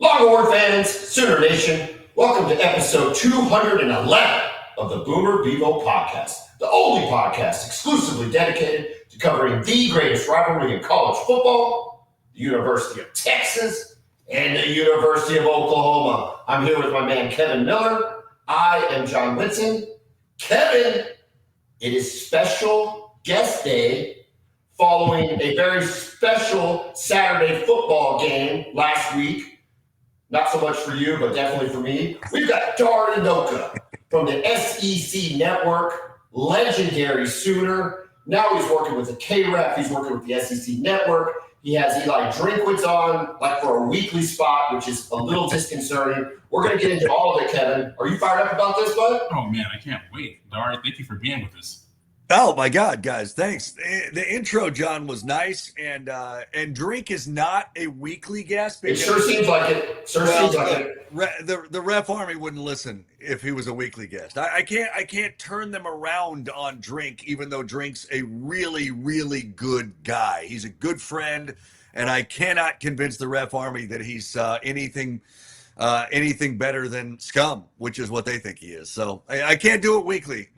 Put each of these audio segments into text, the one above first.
Longhorn fans, Sooner Nation, welcome to episode 211 of the Bevo Podcast, the only podcast exclusively dedicated to covering the greatest rivalry in college football, the University of Texas and the University of Oklahoma. I'm here with my man Kevin Miller. I am John Whitson. Kevin, it is special guest day following a very special Saturday football game last week. Not so much for you, but definitely for me. We've got Dari Nowkhah from the SEC Network, legendary Sooner. Now he's working with the KREF. He's working with the SEC Network. He has Eli Drinkwitz on, like for a weekly spot, which is a little disconcerting. We're going to get into all of it, Kevin. Are you fired up about this, bud? Oh, man, I can't wait. Dari, thank you for being with us. Oh my God, guys! Thanks. The intro, John, was nice, and Drink is not a weekly guest. It sure seems like it. The Ref Army wouldn't listen if he was a weekly guest. I can't turn them around on Drink, even though Drink's a really, really good guy. He's a good friend, and I cannot convince the Ref Army that he's anything better than scum, which is what they think he is. So I can't do it weekly.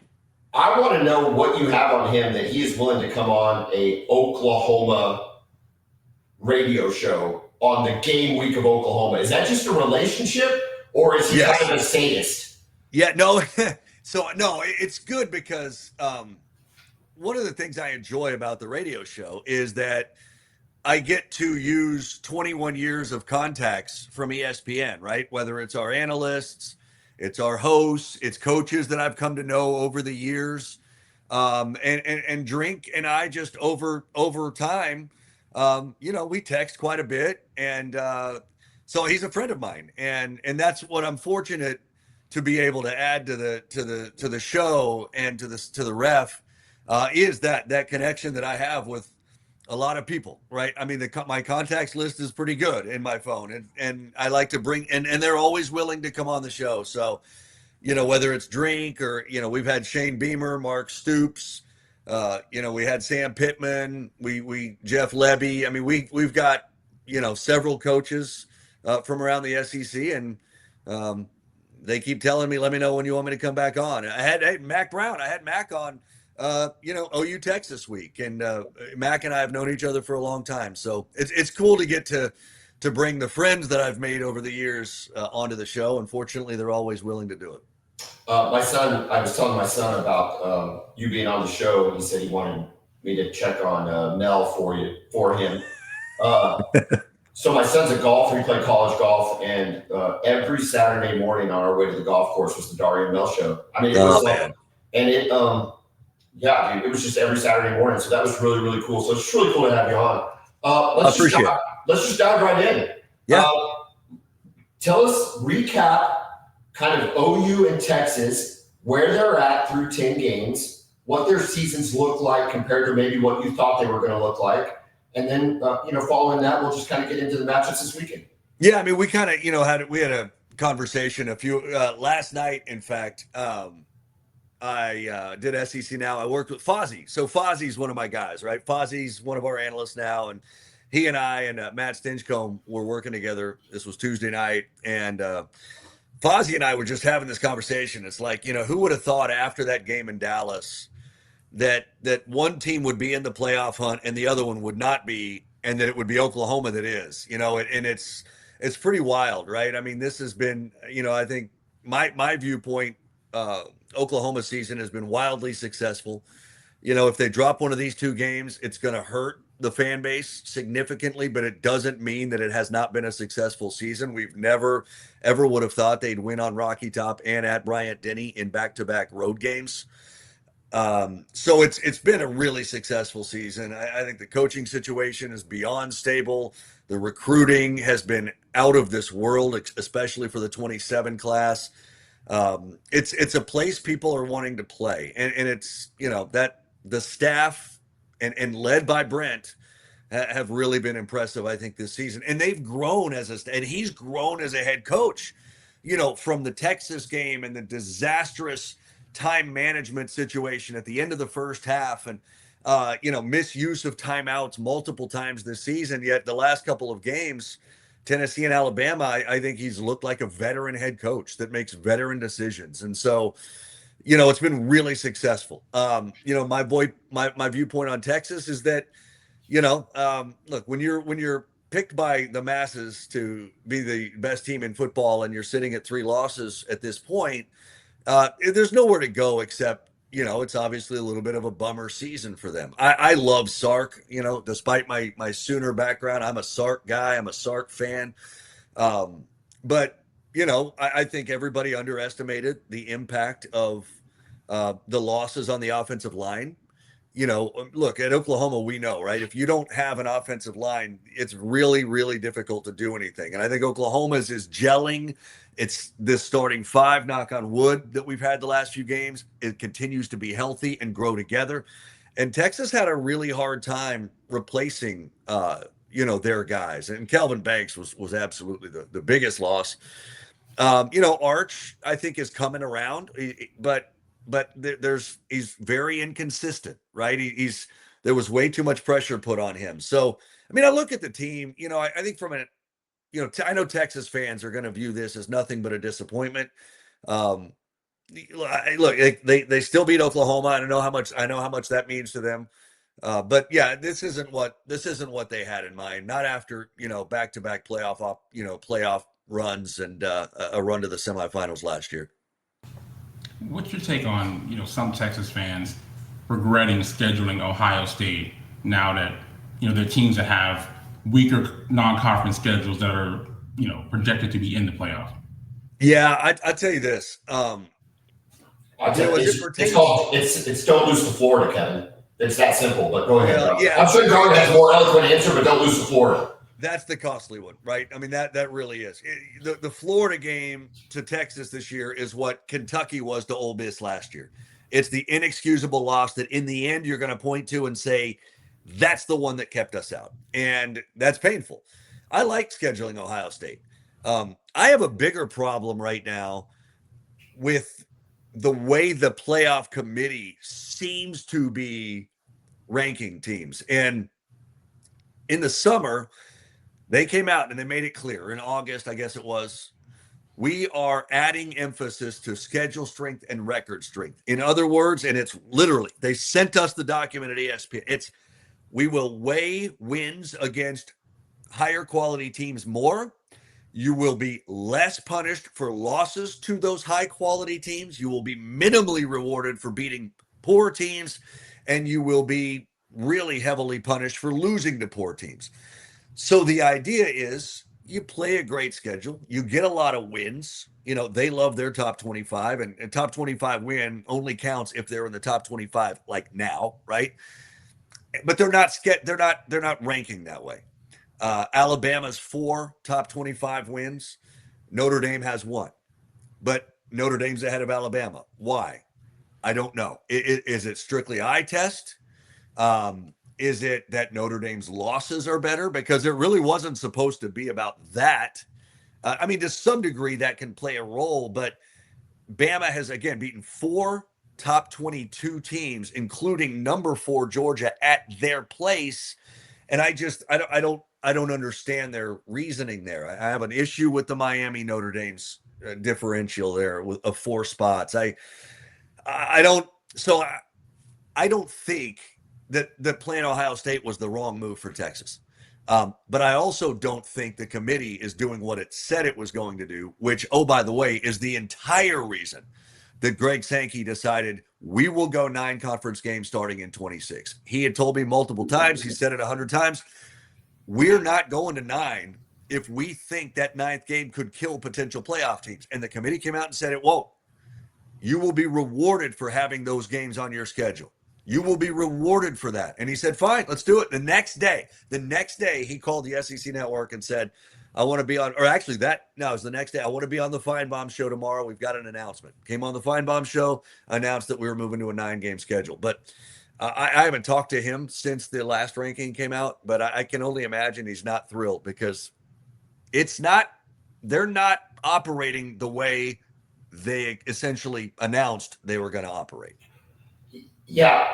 I want to know what you have on him that he is willing to come on a Oklahoma radio show on the game week of Oklahoma. Is that just a relationship, or is he kind of a sadist? Yeah, no. So, no, it's good because one of the things I enjoy about the radio show is that I get to use 21 years of contacts from ESPN, right? Whether it's our analysts, it's our hosts, it's coaches that I've come to know over the years, and Drink and I just over time, we text quite a bit, and so he's a friend of mine, and that's what I'm fortunate to be able to add to the show and to the Ref is that connection that I have with a lot of people, right? I mean, my contacts list is pretty good in my phone, and I like to bring, and they're always willing to come on the show. So, whether it's Drink or, we've had Shane Beamer, Mark Stoops, we had Sam Pittman, we Jeff Lebby. I mean, we've got, several coaches from around the SEC, and they keep telling me, let me know when you want me to come back on. I had Mac Brown. I had Mac on OU Texas week, and Mac and I have known each other for a long time, so it's cool to get to bring the friends that I've made over the years onto the show. Unfortunately, they're always willing to do it. I was telling my son about you being on the show, and he said he wanted me to check on Mel for him. So my son's a golfer. He played college golf, and every Saturday morning on our way to the golf course was the Dari and Mel show. I mean, it was yeah, dude, it was just every Saturday morning. So that was really, really cool. So it's really cool to have you on. Let's just dive right in. Yeah. Tell us, recap kind of OU and Texas, where they're at through 10 games, what their seasons look like compared to maybe what you thought they were going to look like. And then, following that, we'll just kind of get into the matchups this weekend. Yeah, I mean, we kind of, we had a conversation last night, in fact. I did SEC Now. I worked with Fozzie. So Fozzie's one of my guys, right? Fozzie's one of our analysts now. And he and I and Matt Stinchcomb were working together. This was Tuesday night. And Fozzie and I were just having this conversation. It's like, who would have thought after that game in Dallas that one team would be in the playoff hunt and the other one would not be, and that it would be Oklahoma that is, and it's pretty wild, right? I mean, this has been, I think my viewpoint, Oklahoma season has been wildly successful. If they drop one of these two games, it's going to hurt the fan base significantly, but it doesn't mean that it has not been a successful season. We've never, ever would have thought they'd win on Rocky Top and at Bryant-Denny in back-to-back road games. So it's been a really successful season. I think the coaching situation is beyond stable. The recruiting has been out of this world, especially for the 27 class. It's a place people are wanting to play, and it's that the staff and led by Brent have really been impressive, I think, this season, and they've grown and he's grown as a head coach, from the Texas game and the disastrous time management situation at the end of the first half, and misuse of timeouts multiple times this season. Yet the last couple of games, Tennessee and Alabama, I think he's looked like a veteran head coach that makes veteran decisions. And so, it's been really successful. My viewpoint on Texas is that, look, when you're picked by the masses to be the best team in football and you're sitting at 3 losses at this point, there's nowhere to go except, it's obviously a little bit of a bummer season for them. I love Sark, despite my Sooner background. I'm a Sark guy. I'm a Sark fan. But, I think everybody underestimated the impact of the losses on the offensive line. Look, at Oklahoma, we know, right? If you don't have an offensive line, it's really, really difficult to do anything. And I think Oklahoma's is gelling. It's this starting 5, knock on wood, that we've had the last few games. It continues to be healthy and grow together. And Texas had a really hard time replacing, their guys. And Calvin Banks was absolutely the biggest loss. Arch, I think, is coming around, but he's very inconsistent, right? There was way too much pressure put on him. So, I look at the team, I think from I know Texas fans are going to view this as nothing but a disappointment. Look, they still beat Oklahoma. I know how much that means to them. But yeah, this isn't what they had in mind. Not after, back-to-back playoff runs and a run to the semifinals last year. What's your take on, some Texas fans regretting scheduling Ohio State now that, there are teams that have weaker non-conference schedules that are, projected to be in the playoff? Yeah, I tell you this. It's don't lose to Florida, Kevin. It's that simple. But go ahead. Yeah, I'm sure Darwin has a more eloquent answer, but don't lose to Florida. That's the costly one, right? That really is. The Florida game to Texas this year is what Kentucky was to Ole Miss last year. It's the inexcusable loss that in the end you're going to point to and say, that's the one that kept us out. And that's painful. I like scheduling Ohio State. I have a bigger problem right now with the way the playoff committee seems to be ranking teams. And in the summer, they came out and they made it clear in August, I guess it was, we are adding emphasis to schedule strength and record strength. In other words, and it's literally, they sent us the document at ESPN. We will weigh wins against higher quality teams more. You will be less punished for losses to those high quality teams. You will be minimally rewarded for beating poor teams, and you will be really heavily punished for losing to poor teams. So the idea is you play a great schedule. You get a lot of wins. They love their top 25, and top 25 win only counts if they're in the top 25 like now, right? But they're not ranking that way. Alabama's 4 top 25 wins. Notre Dame has 1, but Notre Dame's ahead of Alabama. Why? I don't know. Is it strictly eye test? Is it that Notre Dame's losses are better? Because it really wasn't supposed to be about that. To some degree that can play a role, but Bama has, again, beaten 4 top 22 teams, including number 4 Georgia at their place. And I don't understand their reasoning there. I have an issue with the Miami Notre Dame's differential there of 4 spots. I don't think that playing Ohio State was the wrong move for Texas. But I also don't think the committee is doing what it said it was going to do, which, oh, by the way, is the entire reason that Greg Sankey decided we will go 9 conference games starting in 26. He had told me multiple times, he said it 100 times, we're not going to 9 if we think that 9th game could kill potential playoff teams. And the committee came out and said it won't. You will be rewarded for having those games on your schedule. You will be rewarded for that. And he said, fine, let's do it. The next day, he called the SEC network and said, I want to be on, or actually it was the next day. I want to be on the Feinbaum show tomorrow. We've got an announcement. Came on the Feinbaum show, announced that we were moving to a 9-game schedule. But I haven't talked to him since the last ranking came out, but I can only imagine he's not thrilled because they're not operating the way they essentially announced they were going to operate. Yeah,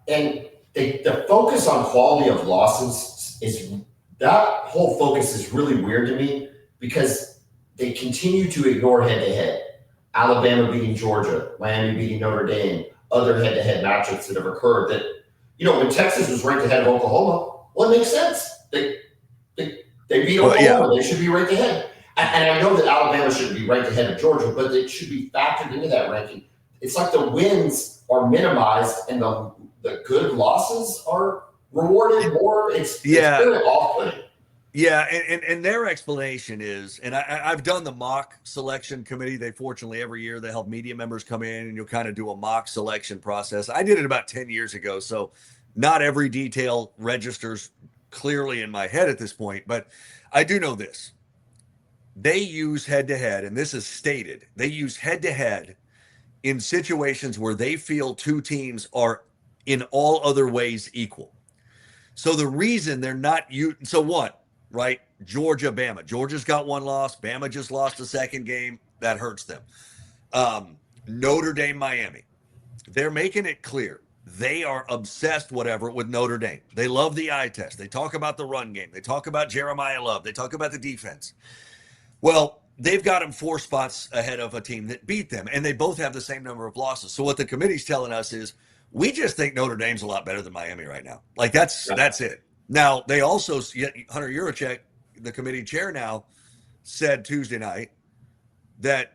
and the focus on quality of losses is that whole focus is really weird to me because they continue to ignore head-to-head. Alabama beating Georgia, Miami beating Notre Dame, other head-to-head matchups that have occurred that, when Texas was ranked ahead of Oklahoma, well, it makes sense. They beat Oklahoma. They should be ranked ahead. And I know that Alabama shouldn't be ranked ahead of Georgia, but it should be factored into that ranking. It's like the wins are minimized and the good losses are rewarded more. It's really off-putting. Yeah, and their explanation is, and I've done the mock selection committee. They fortunately every year they help media members come in and you'll kind of do a mock selection process. I did it about 10 years ago, so not every detail registers clearly in my head at this point, but I do know this. They use head-to-head, and this is stated, they use head-to-head in situations where they feel two teams are in all other ways equal. So the reason they're not so what, right? Georgia, Bama. Georgia's got one loss. Bama just lost the second game. That hurts them. Notre Dame, Miami. They're making it clear. They are obsessed, with Notre Dame. They love the eye test. They talk about the run game. They talk about Jeremiah Love. They talk about the defense. Well, they've got them 4 spots ahead of a team that beat them, and they both have the same number of losses. So what the committee's telling us is, we just think Notre Dame's a lot better than Miami right now. Like, that's it. Now, they also, Hunter Yurachek, the committee chair now, said Tuesday night that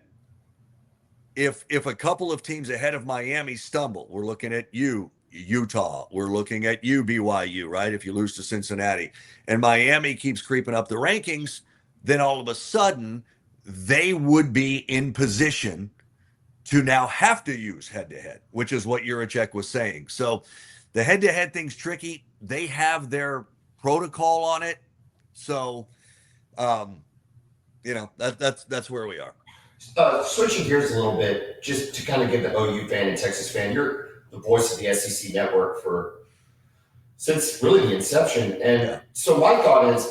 if a couple of teams ahead of Miami stumble, we're looking at Utah, we're looking at BYU, right? If you lose to Cincinnati, and Miami keeps creeping up the rankings, then all of a sudden they would be in position to now have to use head-to-head, which is what Yurachek was saying. So the head-to-head thing's tricky. They have their protocol on it. So, that's where we are. Switching gears a little bit, just to kind of give the OU fan and Texas fan, you're the voice of the SEC network since really the inception. And so my thought is,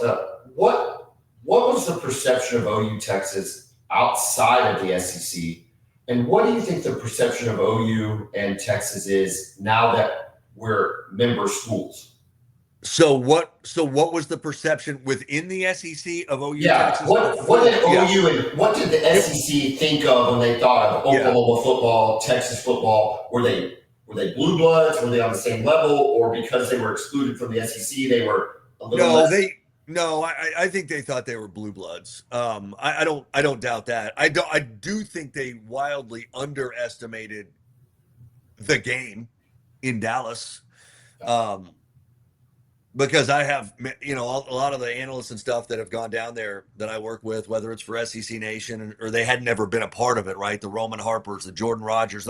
what was the perception of OU Texas outside of the SEC? And what do you think the perception of OU and Texas is now that we're member schools? So what was the perception within the SEC of OU Texas? What did OU and what did the SEC think of when they thought of Oklahoma football, Texas football? Were they blue bloods? Were they on the same level, or because they were excluded from the SEC, they were a little less? I think they thought they were blue bloods. I don't doubt that. I do think they wildly underestimated the game in Dallas. Because I have, a lot of the analysts and stuff that have gone down there that I work with, whether it's for SEC Nation or they had never been a part of it, right? The Roman Harpers, the Jordan Rogers,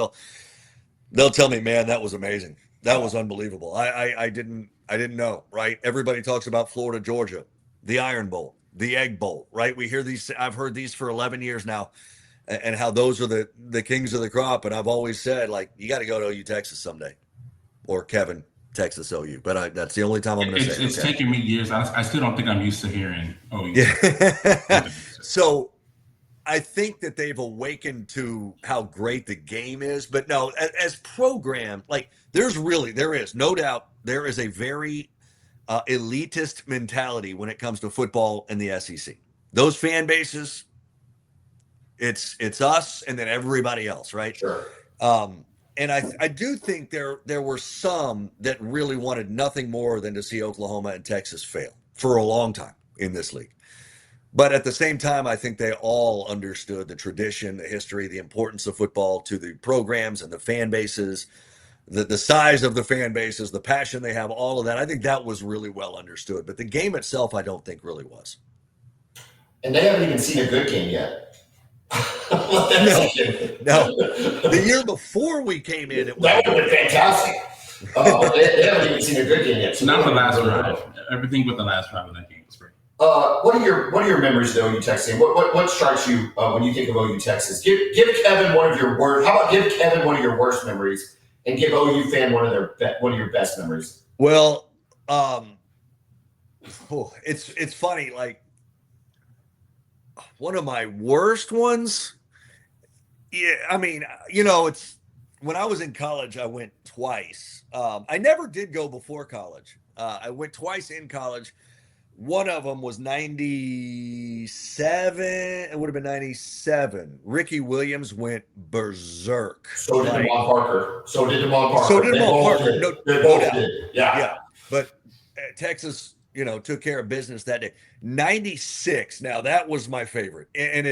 they'll tell me, man, that was amazing. That was unbelievable. I didn't know, right? Everybody talks about Florida, Georgia, the Iron Bowl, the Egg Bowl, right? We hear these. I've heard these for 11 years now, and how those are the kings of the crop. And I've always said, like, you got to go to OU Texas someday, or Kevin, Texas OU. But that's the only time I'm going to say it. It's taken me years. I still don't think I'm used to hearing OU. Yeah. So I think that they've awakened to how great the game is. But no, as programmed, like there is no doubt there is a very elitist mentality when it comes to football in the SEC. Those fan bases, it's us and then everybody else, right? Sure. And I do think there were some that really wanted nothing more than to see Oklahoma and Texas fail for a long time in this league. But at the same time, I think they all understood the tradition, the history, the importance of football to the programs and the fan bases, the size of the fan bases, the passion they have, all of that. I think that was really well understood. But the game itself, I don't think really was. And they haven't even seen a good game yet. No. The year before we came in, that would have been fantastic. But they haven't even seen a good game yet. So not the last drive. Everything but the last drive of that game was great. What are your memories of OU Texas? What strikes you when you think of OU Texas? Give Kevin one of your worst. How about give Kevin one of your worst memories, and give OU fan one of your best memories? Well, it's funny. Like one of my worst ones. Yeah, I mean, it's when I was in college, I went twice. I never did go before college. I went twice in college. One of them was 97. It would have been 97. Ricky Williams went berserk. So did Devon Parker. So did Devon Parker. So did Devon Parker. They both did. Yeah. But Texas, took care of business that day. 96. Now, that was my favorite. And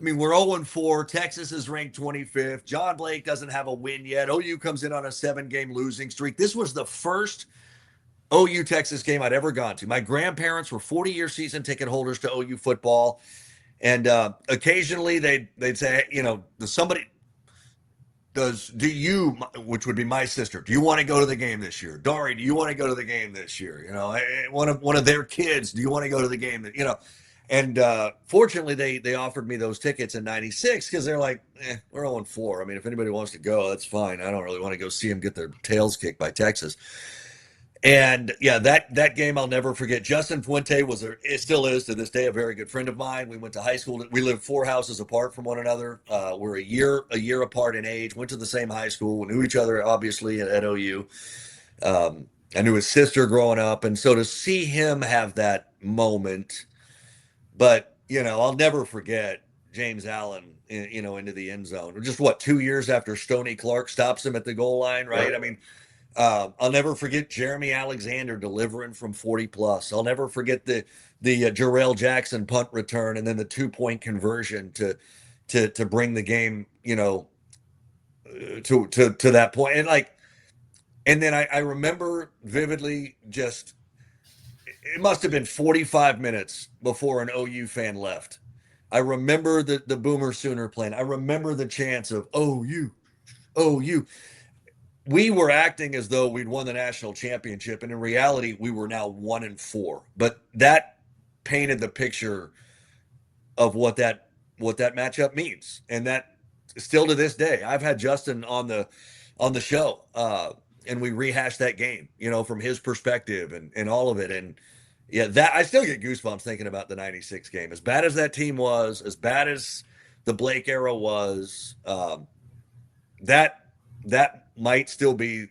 we're 0-4. Texas is ranked 25th. John Blake doesn't have a win yet. OU comes in on a 7-game losing streak. This was the first OU Texas game I'd ever gone to. My grandparents were 40-year season ticket holders to OU football. And occasionally they'd say, which would be my sister, do you want to go to the game this year? Dari, do you want to go to the game this year? One of their kids, do you want to go to the game? And fortunately they offered me those tickets in 96 because they're like, we're 0-4. I mean, if anybody wants to go, that's fine. I don't really want to go see them get their tails kicked by Texas. And yeah, that game I'll never forget. Justin Fuente it still is to this day, a very good friend of mine. We went to high school. We lived 4 houses apart from one another. We're a year apart in age. Went to the same high school. Knew each other obviously at OU. I knew his sister growing up, and so to see him have that moment. But I'll never forget James Allen. Into the end zone. Just 2 years after Stoney Clark stops him at the goal line, right? I mean. I'll never forget Jeremy Alexander delivering from 40 plus. I'll never forget the Jarrell Jackson punt return and then the 2-point conversion to bring the game, to that point. And then I remember vividly it must have been 45 minutes before an OU fan left. I remember the Boomer Sooner plan. I remember the chants of OU. We were acting as though we'd won the national championship, and in reality, we were now 1-4. But that painted the picture of what that matchup means, and that still to this day, I've had Justin on the show, and we rehashed that game, from his perspective and all of it, and yeah, that I still get goosebumps thinking about the 96 game. As bad as that team was, as bad as the Blake era was, that might still be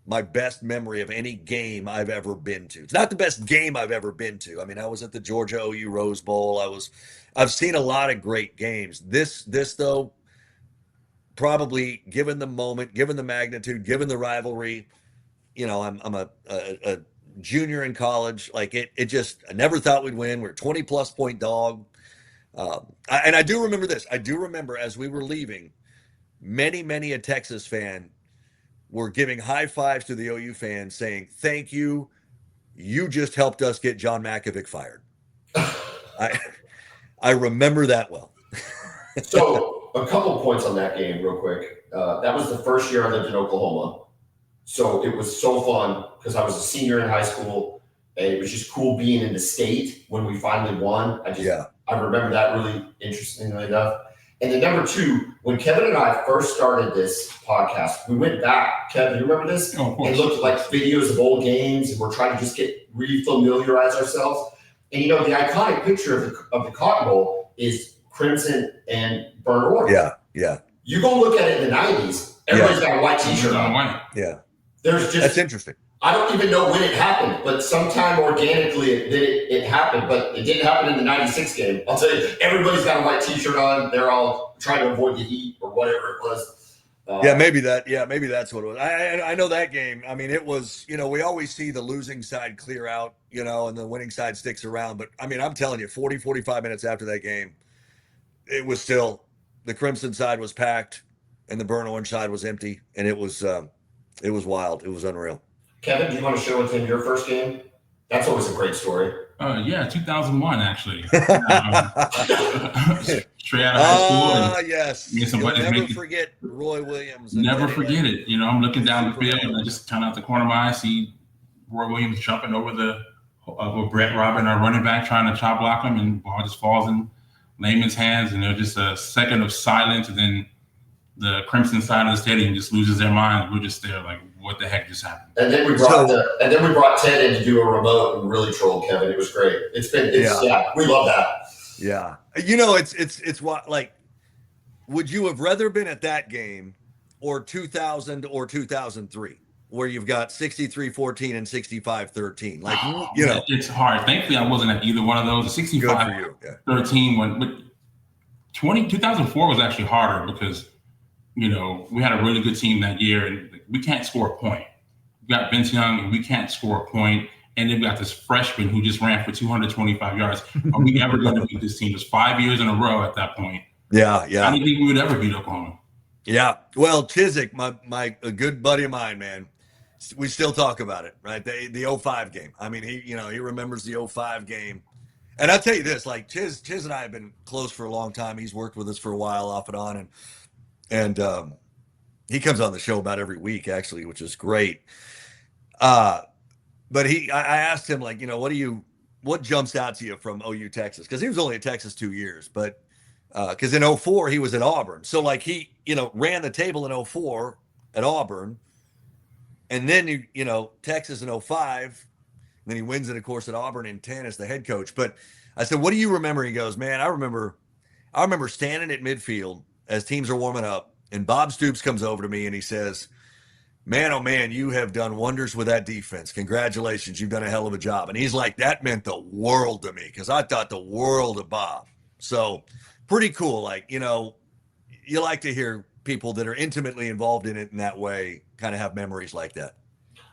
my best memory of any game I've ever been to. It's not the best game I've ever been to. I mean, I was at the Georgia OU Rose Bowl. I've seen a lot of great games. This though, probably given the moment, given the magnitude, given the rivalry, I'm a junior in college. I never thought we'd win. We're a 20+ point dog. And I do remember this. I do remember as we were leaving, many a Texas fan were giving high fives to the OU fans saying, thank you. You just helped us get John Makovic fired. I remember that well. So a couple points on that game real quick. That was the first year I lived in Oklahoma. So it was so fun because I was a senior in high school and it was just cool being in the state when we finally won. I remember that really interestingly enough. And then number 2, when Kevin and I first started this podcast, we went back. Kevin, you remember this? Oh, of course. And looked at videos of old games, and we're trying to just refamiliarize ourselves. And the iconic picture of the Cotton Bowl is crimson and burnt orange. Yeah. You go look at it in the 90s. Everybody's got a white T-shirt on. Yeah. That's interesting. I don't even know when it happened, but sometime organically it happened, but it didn't happen in the 96 game. I'll tell you, everybody's got a white T-shirt on. They're all trying to avoid the heat or whatever it was. Maybe that's what it was. I know that game. I mean, it was, we always see the losing side clear out, and the winning side sticks around. But I mean, I'm telling you, 45 minutes after that game, it was still, the crimson side was packed and the burnt orange side was empty. And it was wild. It was unreal. Kevin, do you want to share with him your first game? That's always a great story. 2001 actually. Straight out of high school. Yes. You'll never forget Roy Williams. Never forget it. I'm looking down the field and I just turn out the corner of my eye, see Roy Williams jumping over over Brett Robin, our running back, trying to chop block him, and the ball just falls in Lehman's hands, and there's just a second of silence, and then the crimson side of the stadium just loses their mind. We're just there like, what the heck just happened? And then we brought Ted in to do a remote and really troll Kevin. It was great. We love that. Yeah. It's what, would you have rather been at that game or 2000 or 2003? where you've got 63-14 and 65-13. Like, it's hard. Thankfully, I wasn't at either one of those. The 65-13 one, but 2004 was actually harder because, we had a really good team that year, and we can't score a point. We got Vince Young, and we can't score a point. And then we got this freshman who just ran for 225 yards. Are we ever going to beat this team? It was 5 years in a row at that point. Yeah. I didn't think we would ever beat Oklahoma. Yeah. Well, Chiswick, a good buddy of mine, man, we still talk about it, right? The 05 game. I mean, he remembers the 05 game. And I'll tell you this, like Chiz and I have been close for a long time. He's worked with us for a while off and on. And he comes on the show about every week, actually, which is great. But I asked him, like, what jumps out to you from OU Texas? Because he was only at Texas 2 years, but because in 04 he was at Auburn. So like he, ran the table in 04 at Auburn, and then Texas in 05, and then he wins it, of course, at Auburn in 10 as the head coach. But I said, what do you remember? He goes, man, I remember standing at midfield as teams are warming up, and Bob Stoops comes over to me and he says, man, oh man, you have done wonders with that defense. Congratulations. You've done a hell of a job. And he's like, that meant the world to me because I thought the world of Bob. So pretty cool. Like, you like to hear people that are intimately involved in it in that way kind of have memories like that.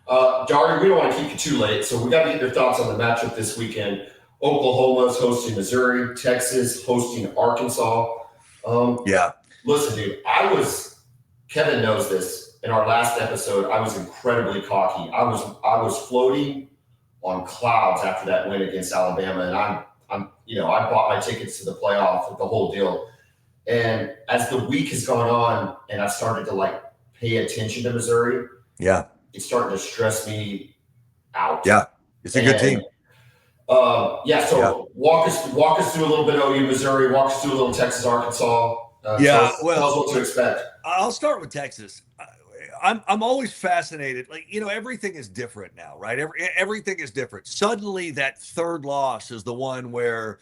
Dari, we don't want to keep you too late, so we got to get your thoughts on the matchup this weekend. Oklahoma's hosting Missouri, Texas hosting Arkansas. Listen, dude, Kevin knows this. In our last episode, I was incredibly cocky. I was floating on clouds after that win against Alabama, and I bought my tickets to the playoff, the whole deal. And as the week has gone on, and I've started to pay attention to Missouri, it's starting to stress me out. Yeah, it's a good team. So walk us through a little bit of OU Missouri, walk us through a little Texas Arkansas. Tell us what to expect. I'll start with Texas. I'm always fascinated. Everything is different now, right? Everything is different. Suddenly that third loss is the one where,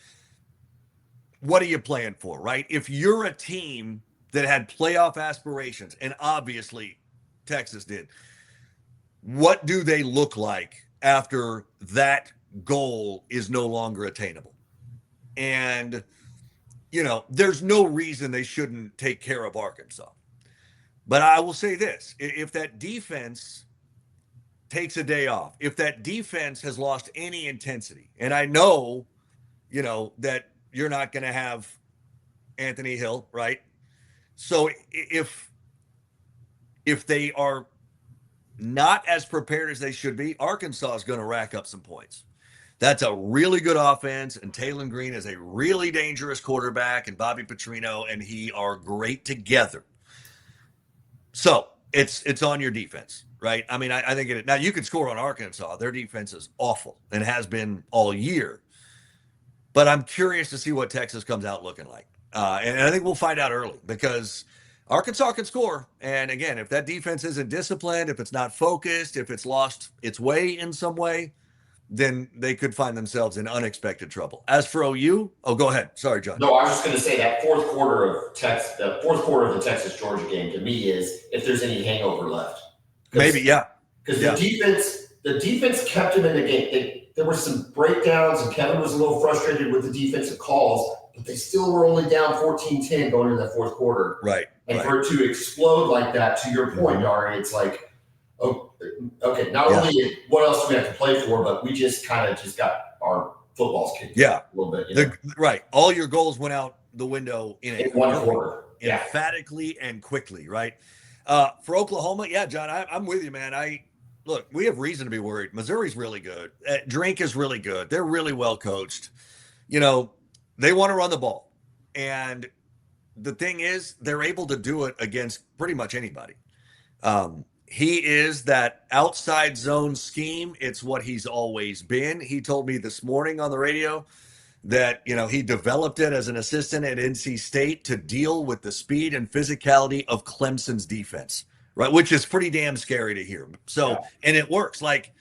what are you playing for, right? If you're a team that had playoff aspirations, and obviously Texas did, what do they look like after that goal is no longer attainable? And, there's no reason they shouldn't take care of Arkansas. But I will say this, if that defense takes a day off, if that defense has lost any intensity, and I know, that you're not going to have Anthony Hill, right? So if they are not as prepared as they should be, Arkansas is going to rack up some points. That's a really good offense, and Taylor Green is a really dangerous quarterback, and Bobby Petrino and he are great together. So it's on your defense, right? I mean, I think now you can score on Arkansas. Their defense is awful and has been all year. But I'm curious to see what Texas comes out looking like. And I think we'll find out early because Arkansas can score. And again, if that defense isn't disciplined, if it's not focused, if it's lost its way in some way, then they could find themselves in unexpected trouble. As for OU, go ahead. Sorry, John. No, I was just going to say that fourth quarter of the Texas-Georgia game to me is if there's any hangover left. Maybe, yeah. Because the defense kept them in the game. There were some breakdowns, and Kevin was a little frustrated with the defensive calls, but they still were only down 14-10 going into that fourth quarter. Right. And for it to explode like that, to your point, Dari, it's like, oh, okay, not only what else do we have to play for, but we just kind of got our footballs kicked a little bit. Right. All your goals went out the window in one quarter. Emphatically and quickly, right? For Oklahoma, John, I'm with you, man. Look, we have reason to be worried. Missouri's really good. Drink is really good. They're really well coached. They want to run the ball. And the thing is, they're able to do it against pretty much anybody. He is that outside zone scheme. It's what he's always been. He told me this morning on the radio that, he developed it as an assistant at NC State to deal with the speed and physicality of Clemson's defense, right? Which is pretty damn scary to hear. So, and it works. Like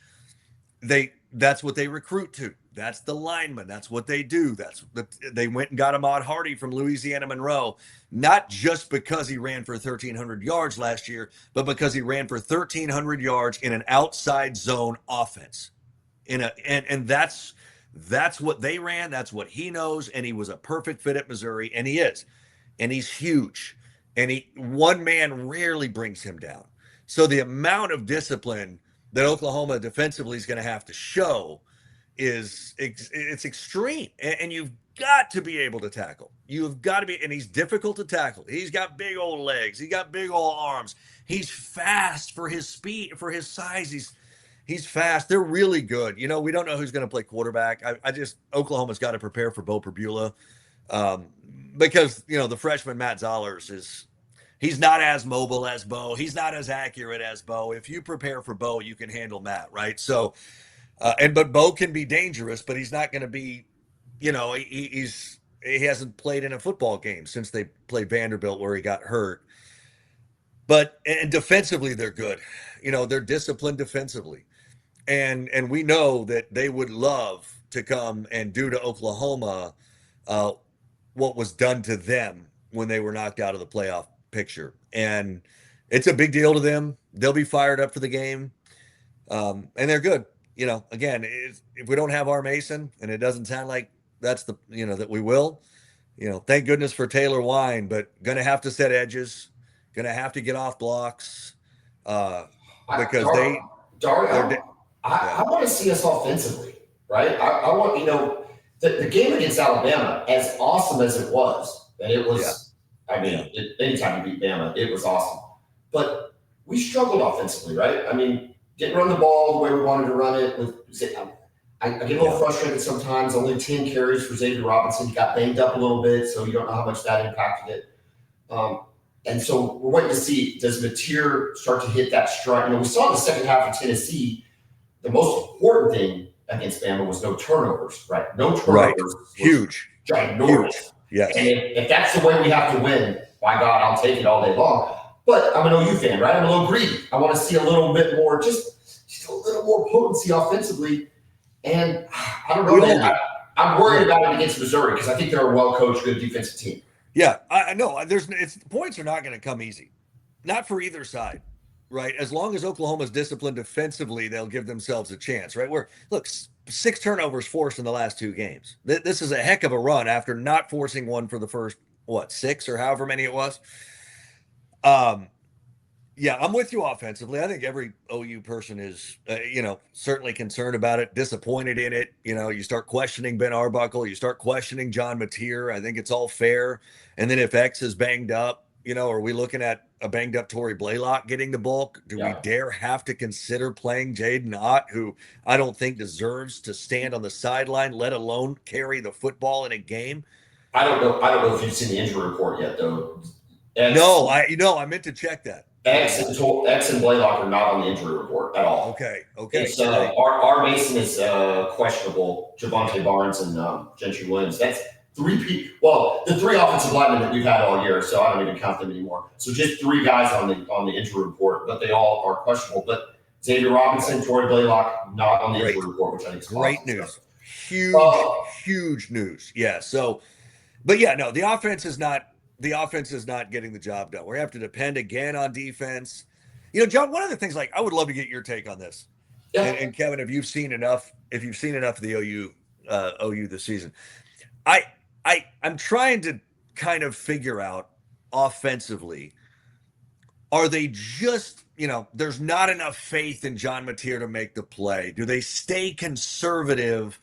that's what they recruit to. That's the lineman. That's what they do. They went and got Ahmad Hardy from Louisiana Monroe, not just because he ran for 1,300 yards last year, but because he ran for 1,300 yards in an outside zone offense. And that's what they ran. That's what he knows. And he was a perfect fit at Missouri, and he is. And he's huge. And one man rarely brings him down. So the amount of discipline that Oklahoma defensively is going to have to show it's extreme, and you've got to be able to tackle. You've got to be, and he's difficult to tackle. He's got big old legs. He got big old arms. He's fast for his speed, for his size. He's fast. They're really good. You know, we don't know who's going to play quarterback. Oklahoma's got to prepare for Bo Perbula, because the freshman Matt Zollers he's not as mobile as Bo. He's not as accurate as Bo. If you prepare for Bo, you can handle Matt, right? So. But Bo can be dangerous, but he's not going to be, he hasn't played in a football game since they played Vanderbilt where he got hurt. And defensively, they're good. They're disciplined defensively. And we know that they would love to come and do to Oklahoma what was done to them when they were knocked out of the playoff picture. And it's a big deal to them. They'll be fired up for the game. And they're good. Again, if we don't have our Mason, and it doesn't sound like that's that we will, thank goodness for Taylor Wine, but going to have to set edges, going to have to get off blocks, because I want to see us offensively, right? I want, the game against Alabama, as awesome as it was, and it was, anytime you beat Bama, it was awesome. But we struggled offensively, right? Didn't run the ball the way we wanted to run it. I get a little frustrated sometimes. Only 10 carries for Xavier Robinson. He got banged up a little bit, so you don't know how much that impacted it. And so we're waiting to see, does Mateer start to hit that stride? We saw in the second half of Tennessee, the most important thing against Bama was no turnovers, right? No turnovers. Right. Huge. Ginormous. Huge. Yes. And if that's the way we have to win, by God, I'll take it all day long. But I'm an OU fan, right? I'm a little greedy. I want to see a little bit more, just a little more potency offensively. And I don't know, man. I'm worried about it against Missouri because I think they're a well-coached, good defensive team. Yeah, I know. Points are not going to come easy, not for either side, right? As long as Oklahoma's disciplined defensively, they'll give themselves a chance, right? 6 turnovers forced in the last 2 games. This is a heck of a run after not forcing one for the first 6 or however many it was. Yeah, I'm with you offensively. I think every OU person is, certainly concerned about it, disappointed in it. You start questioning Ben Arbuckle, you start questioning John Mateer. I think it's all fair. And then if X is banged up, are we looking at a banged up Tory Blaylock getting the bulk? Do we dare have to consider playing Jaden Ott, who I don't think deserves to stand on the sideline, let alone carry the football in a game? I don't know if you've seen the injury report yet, though. No, I meant to check that. X and Blaylock are not on the injury report at all. Okay. It's, our Mason is questionable. Javonte Barnes and Gentry Williams. That's 3 people. Well, the 3 offensive linemen that we've had all year, so I don't even count them anymore. So just 3 guys on the injury report, but they all are questionable. But Xavier Robinson, Tory Blaylock, not on the injury report, which I think is great awesome. News. Huge news. Yeah. So, but yeah, no, the offense is not getting the job done. We have to depend again on defense. John, one of the things, I would love to get your take on this. Yeah. And Kevin, if you've seen enough of the OU this season, I'm trying to kind of figure out offensively, are they just, there's not enough faith in John Mateer to make the play? Do they stay conservative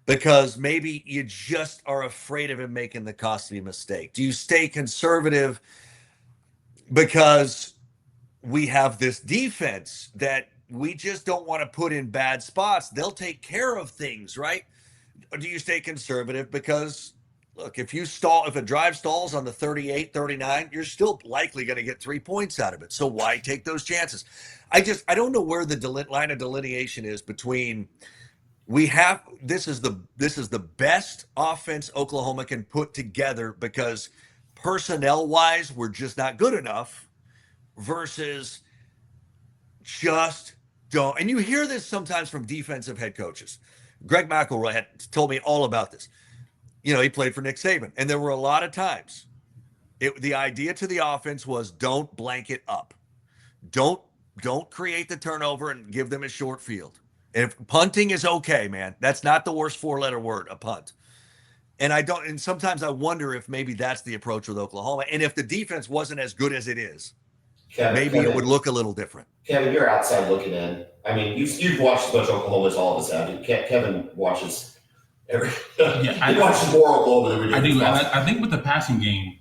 because maybe you just are afraid of him making the costly mistake? Do you stay conservative because we have this defense that we just don't want to put in bad spots? They'll take care of things, right? Or do you stay conservative because, look, if a drive stalls on the 38, 39, you're still likely going to get 3 points out of it. So why take those chances? I don't know where the line of delineation is between this is the best offense Oklahoma can put together because personnel wise, we're just not good enough, versus just don't. And you hear this sometimes from defensive head coaches. Greg McElroy had told me all about this. You know, he played for Nick Saban, and there were a lot of times the idea to the offense was don't blanket up. Don't create the turnover and give them a short field. If punting is okay, man, that's not the worst 4-letter word, a punt. And sometimes I wonder if maybe that's the approach with Oklahoma. And if the defense wasn't as good as it is, maybe it would look a little different. Kevin, you're outside looking in. I mean, you've watched as much Oklahoma as all of us have. Kevin watches he watches more Oklahoma than we do. I do. I think with the passing game,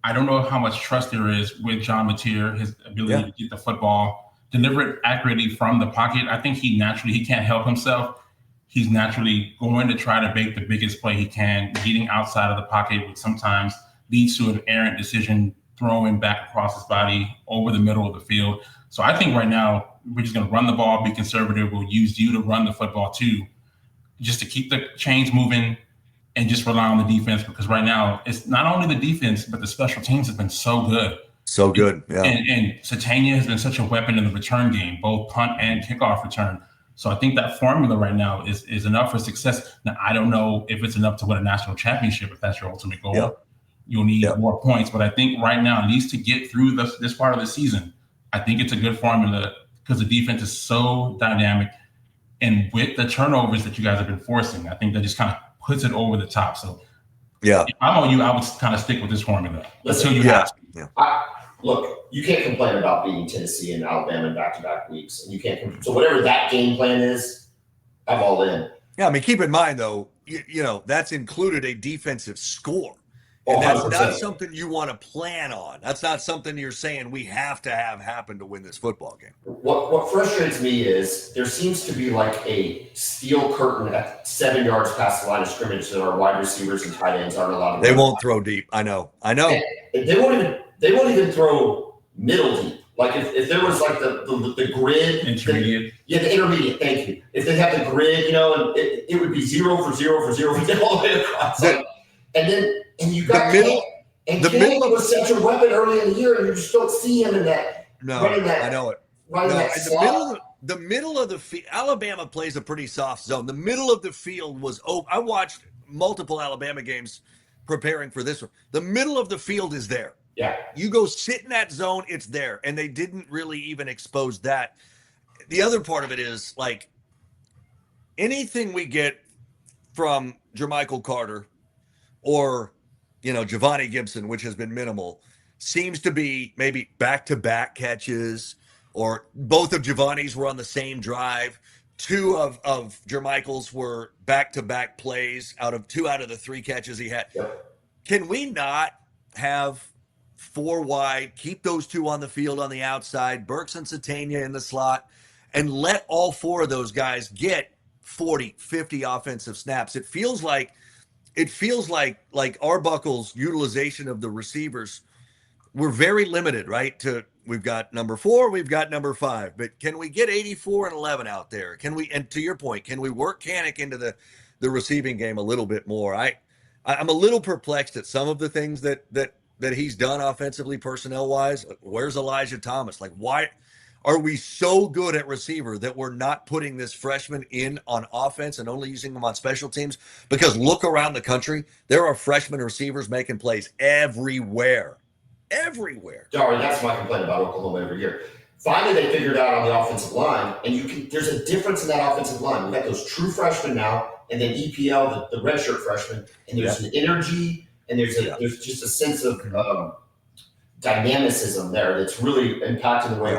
I don't know how much trust there is with John Mateer, his ability to get the football, deliver it accurately from the pocket. I think he can't help himself. He's naturally going to try to make the biggest play he can, getting outside of the pocket, which sometimes leads to an errant decision, throwing back across his body over the middle of the field. So I think right now we're just going to run the ball, be conservative. We'll use you to run the football too, just to keep the chains moving and just rely on the defense, because right now it's not only the defense, but the special teams have been so good. So good, yeah. And Satania has been such a weapon in the return game, both punt and kickoff return. So I think that formula right now is enough for success. Now, I don't know if it's enough to win a national championship, if that's your ultimate goal. Yep. You'll need more points. But I think right now, at least to get through this part of the season, I think it's a good formula because the defense is so dynamic. And with the turnovers that you guys have been forcing, I think that just kind of puts it over the top. So if I'm on you, I would kind of stick with this formula until you have to. Look, you can't complain about beating Tennessee and Alabama in back-to-back weeks, and you can't. So whatever that game plan is, I'm all in. Yeah, I mean, keep in mind though, you know that's included a defensive score, and that's 100%. not something you want to plan on. That's not something you're saying we have to have happen to win this football game. What frustrates me is there seems to be like a steel curtain at 7 yards past the line of scrimmage that our wide receivers and tight ends aren't allowed to. They won't throw deep. I know. And they won't even throw middle deep. Like if there was like the grid. Intermediate. The intermediate. Thank you. If they have the grid, you know, and it would be 0 for 0 for 0 all the way across. And you got the middle. And Kenny was such a weapon early in the year, and you just don't see him in that. No, I know it. The middle of the field. Alabama plays a pretty soft zone. The middle of the field was open. I watched multiple Alabama games preparing for this one. The middle of the field is there. Yeah. You go sit in that zone, it's there. And they didn't really even expose that. The other part of it is like anything we get from Jermichael Carter or, you know, Giovanni Gibson, which has been minimal, seems to be maybe back-to-back catches, or both of Giovanni's were on the same drive. Two of Jermichael's were back-to-back plays two out of the 3 catches he had. Yep. Can we not have 4 wide, keep those 2 on the field on the outside, Burks and Satania in the slot, and let all 4 of those guys get 40, 50 offensive snaps? It feels like Arbuckle's utilization of the receivers, we're very limited, right? We've got number 4, we've got number 5, but can we get 84 and 11 out there? Can we, and to your point, can we work Kanik into the receiving game a little bit more? I'm a little perplexed at some of the things that he's done offensively, personnel wise. Where's Elijah Thomas? Like, why are we so good at receiver that we're not putting this freshman in on offense and only using him on special teams? Because look around the country, there are freshman receivers making plays everywhere. Dari, that's my complaint about Oklahoma every year. Finally, they figured out on the offensive line, and there's a difference in that offensive line. We've got those true freshmen now, and then EPL, the redshirt freshmen, and there's an energy, and there's just a sense of dynamicism there that's really impacting the way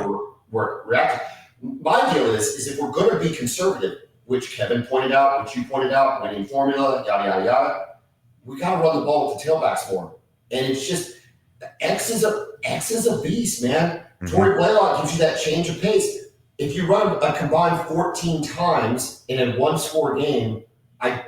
we're reacting. My deal is if we're going to be conservative, which Kevin pointed out, which you pointed out, winning formula, yada, yada, yada, we got to run the ball with the tailbacks more. And it's just X is a beast, man. Mm-hmm. Torrey Blaylock gives you that change of pace. If you run a combined 14 times in a 1-score game, and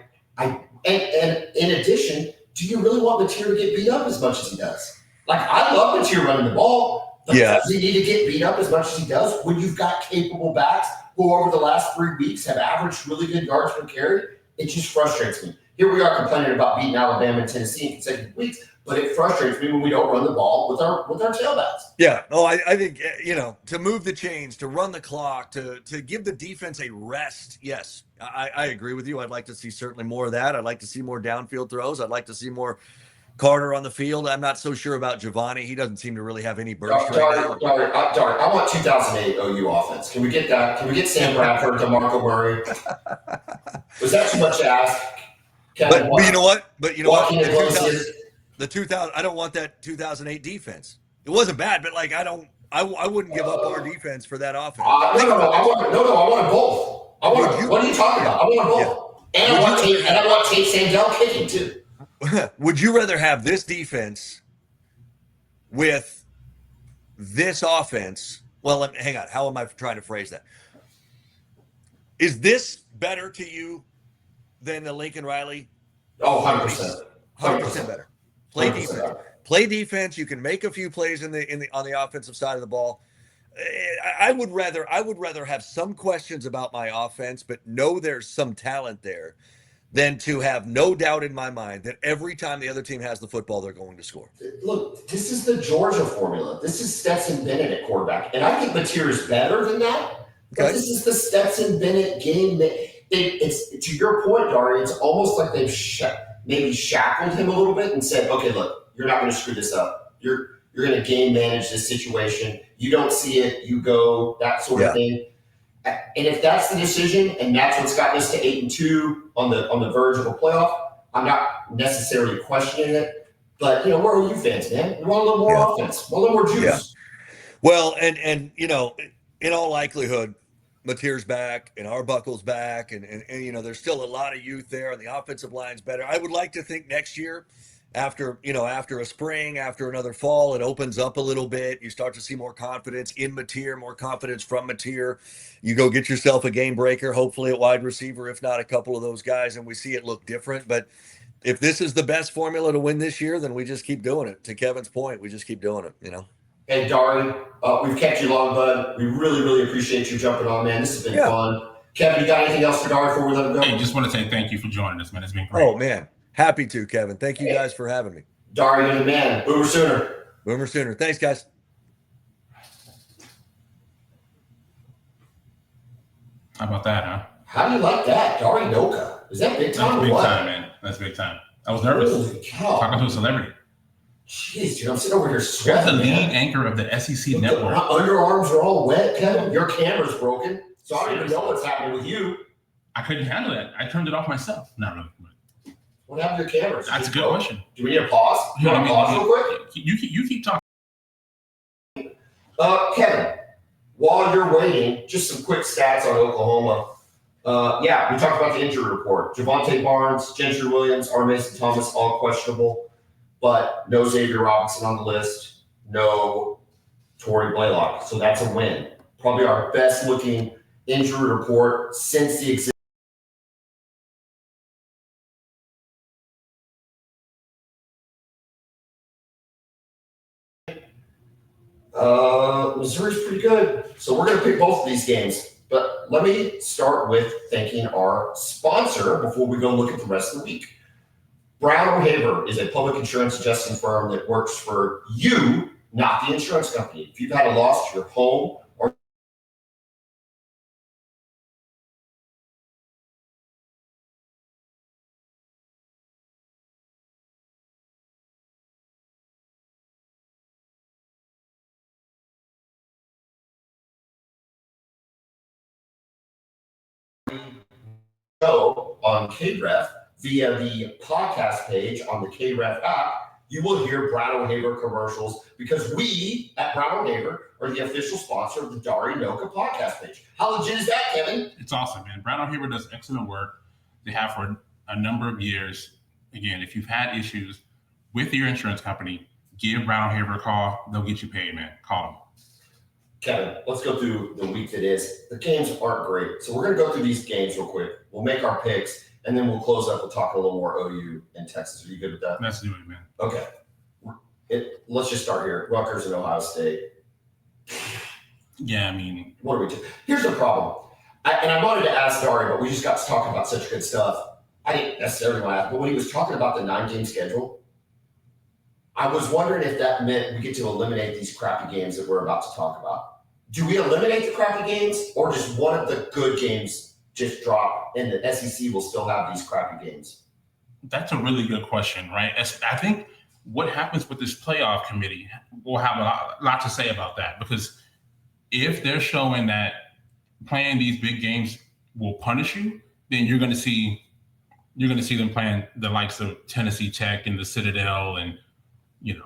in addition, do you really want Mateer to get beat up as much as he does? Like, I love Mateer running the ball, but does he need to get beat up as much as he does when you've got capable backs who over the last 3 weeks have averaged really good yards per carry? It just frustrates me. here we are complaining about beating Alabama and Tennessee in consecutive weeks, but it frustrates me when we don't run the ball with our tailbacks. Yeah. Oh, I think, to move the chains, to run the clock, to give the defense a rest. Yes, I agree with you. I'd like to see certainly more of that. I'd like to see more downfield throws. I'd like to see more Carter on the field. I'm not so sure about Giovanni. He doesn't seem to really have any burst right now. I want 2008 OU offense. Can we get that? Can we get Sam Bradford, DeMarco Murray? Was that too much to ask? Kevin, but you know what? The 2000. I don't want that 2008 defense. It wasn't bad, but I wouldn't give up our defense for that offense. No. I want both. What are you talking about? I want both. Yeah. And I want Tate Sandell kicking too. Would you rather have this defense with this offense? Well, hang on. How am I trying to phrase that? Is this better to you than the Lincoln Riley? Oh, 100%. 100% better. Play defense. Play defense. You can make a few plays on the offensive side of the ball. I would rather have some questions about my offense, but know there's some talent there, than to have no doubt in my mind that every time the other team has the football, they're going to score. Look, this is the Georgia formula. This is Stetson Bennett at quarterback. And I think Mateer is better than that. But this is the Stetson Bennett game. It's to your point, Dari, it's almost like they've maybe shackled him a little bit and said, okay, look, you're not going to screw this up. You're going to game manage this situation. You don't see it, you go, that sort of thing. And if that's the decision, and that's what's gotten us to 8-2 on the verge of a playoff, I'm not necessarily questioning it. But we're OU fans, man. We want a little more offense, a little more juice. Yeah. Well, and in all likelihood, Mateer's back and Arbuckle's back, and there's still a lot of youth there, and the offensive line's better. I would like to think next year, after a spring, after another fall, it opens up a little bit. You start to see more confidence in Mateer, more confidence from Mateer. You go get yourself a game breaker, hopefully at wide receiver, if not a couple of those guys, and we see it look different. But if this is the best formula to win this year, then we just keep doing it. To Kevin's point, we just keep doing it, Hey, Dari, we've kept you long, bud. We really, really appreciate you jumping on, man. This has been fun. Kevin, you got anything else for Dari before we let him go? Hey, just want to say thank you for joining us, man. It's been great. Oh, man. Happy to, Kevin. Thank you guys for having me. Dari, you're the man. Boomer Sooner. Boomer Sooner. Thanks, guys. How about that, huh? How do you like that? Dari Nowkhah. Is that big time? That's big time, man. That's big time. I was nervous. Holy cow. Talking to a celebrity. Jeez, dude, I'm sitting over here That's sweating. the lead anchor of the SEC network. My underarms are all wet, Kevin. Your camera's broken. So I don't even know what's happening with you. I couldn't handle that. I turned it off myself. Not really. What happened to your cameras? That's a good question. Do we need a pause? You want to pause real quick? You keep talking. Kevin, while you're waiting, just some quick stats on Oklahoma. We talked about the injury report. Javonte Barnes, Gentry Williams, R. Mason Thomas, all questionable, but no Xavier Robinson on the list, no Torrey Blaylock. So that's a win. Probably our best looking injury report since the existence. Missouri's pretty good. So we're going to pick both of these games. But let me start with thanking our sponsor before we go look at the rest of the week. Brown O'Haver is a public insurance adjusting firm that works for you, not the insurance company. If you've had a loss to your home or show on KREF via the podcast page on the KREF app, you will hear Brown O'Haver commercials because we at Brown O'Haver are the official sponsor of the Dari Nowkhah podcast page. How legit is that, Kevin? It's awesome, man. Brown O'Haver does excellent work. They have for a number of years. Again, if you've had issues with your insurance company, give Brown O'Haver a call. They'll get you paid, man. Call them. Kevin, let's go through the week that is. The games aren't great. So we're going to go through these games real quick. We'll make our picks, and then we'll close up. We'll talk a little more OU and Texas. Are you good with that? Let's do it, man. Okay. Let's just start here. Rutgers and Ohio State. Yeah, I mean. What do we do? Here's the problem. I wanted to ask Dari, but we just got to talk about such good stuff. I didn't necessarily want to ask, but when he was talking about the 9-game schedule, I was wondering if that meant we get to eliminate these crappy games that we're about to talk about. Do we eliminate the crappy games, or does one of the good games just drop and the SEC will still have these crappy games? That's a really good question, right? I think what happens with this playoff committee will have a lot to say about that, because if they're showing that playing these big games will punish you, then you're going to see them playing the likes of Tennessee Tech and the Citadel and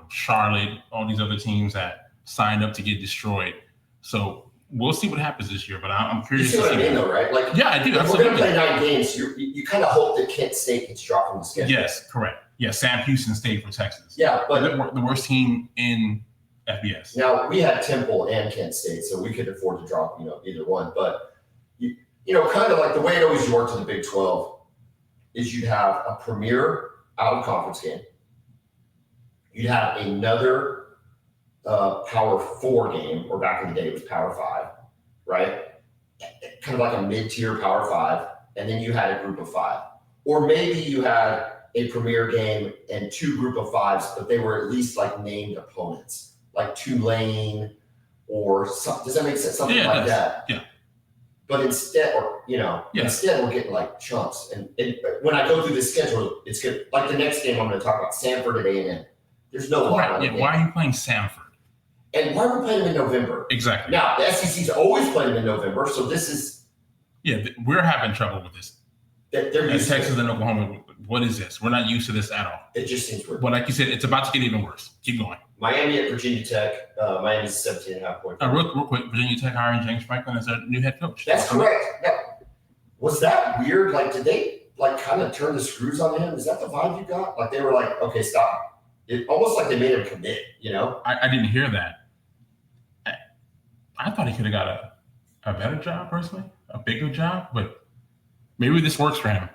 Charlotte, all these other teams that signed up to get destroyed. So we'll see what happens this year. But I'm curious. You see what I mean, though, right? Like, yeah, I do. If we're going to play 9 games, you kind of hope that Kent State gets dropped from the schedule. Yes, correct. Yeah, Sam Houston State from Texas. Yeah, but the worst team in FBS. Now, we had Temple and Kent State, so we could afford to drop, either one. But, kind of like the way it always worked in the Big 12 is you'd have a premier out-of-conference game. You'd have another Power 4 game, or back in the day it was Power 5, right? Kind of like a mid-tier Power 5, and then you had a group of 5. Or maybe you had a premier game and 2 group of 5s, but they were at least like named opponents, like Tulane or something. Does that make sense? Something like that. Yeah. But instead, instead we're getting like chunks. And when I go through the schedule, it's good. Like the next game I'm going to talk about, Samford at A&M. There's no line on the game. Why are you playing Samford? And why are we playing them in November? Exactly. Now, the SEC's always playing them in November, so this is... Yeah, we're having trouble with this. They're used Texas to it. and Oklahoma, what is this? We're not used to this at all. It just seems weird. But like you said, it's about to get even worse. Keep going. Miami at Virginia Tech. Miami's 17.5 point. Real quick, Virginia Tech hiring James Franklin as their new head coach. That's correct. Now, was that weird? Like, did they kind of turn the screws on him? Is that the vibe you got? Like, they were like, okay, stop. It almost like they made him commit, I didn't hear that. I thought he could have got a better job, personally, a bigger job, but maybe this works for him.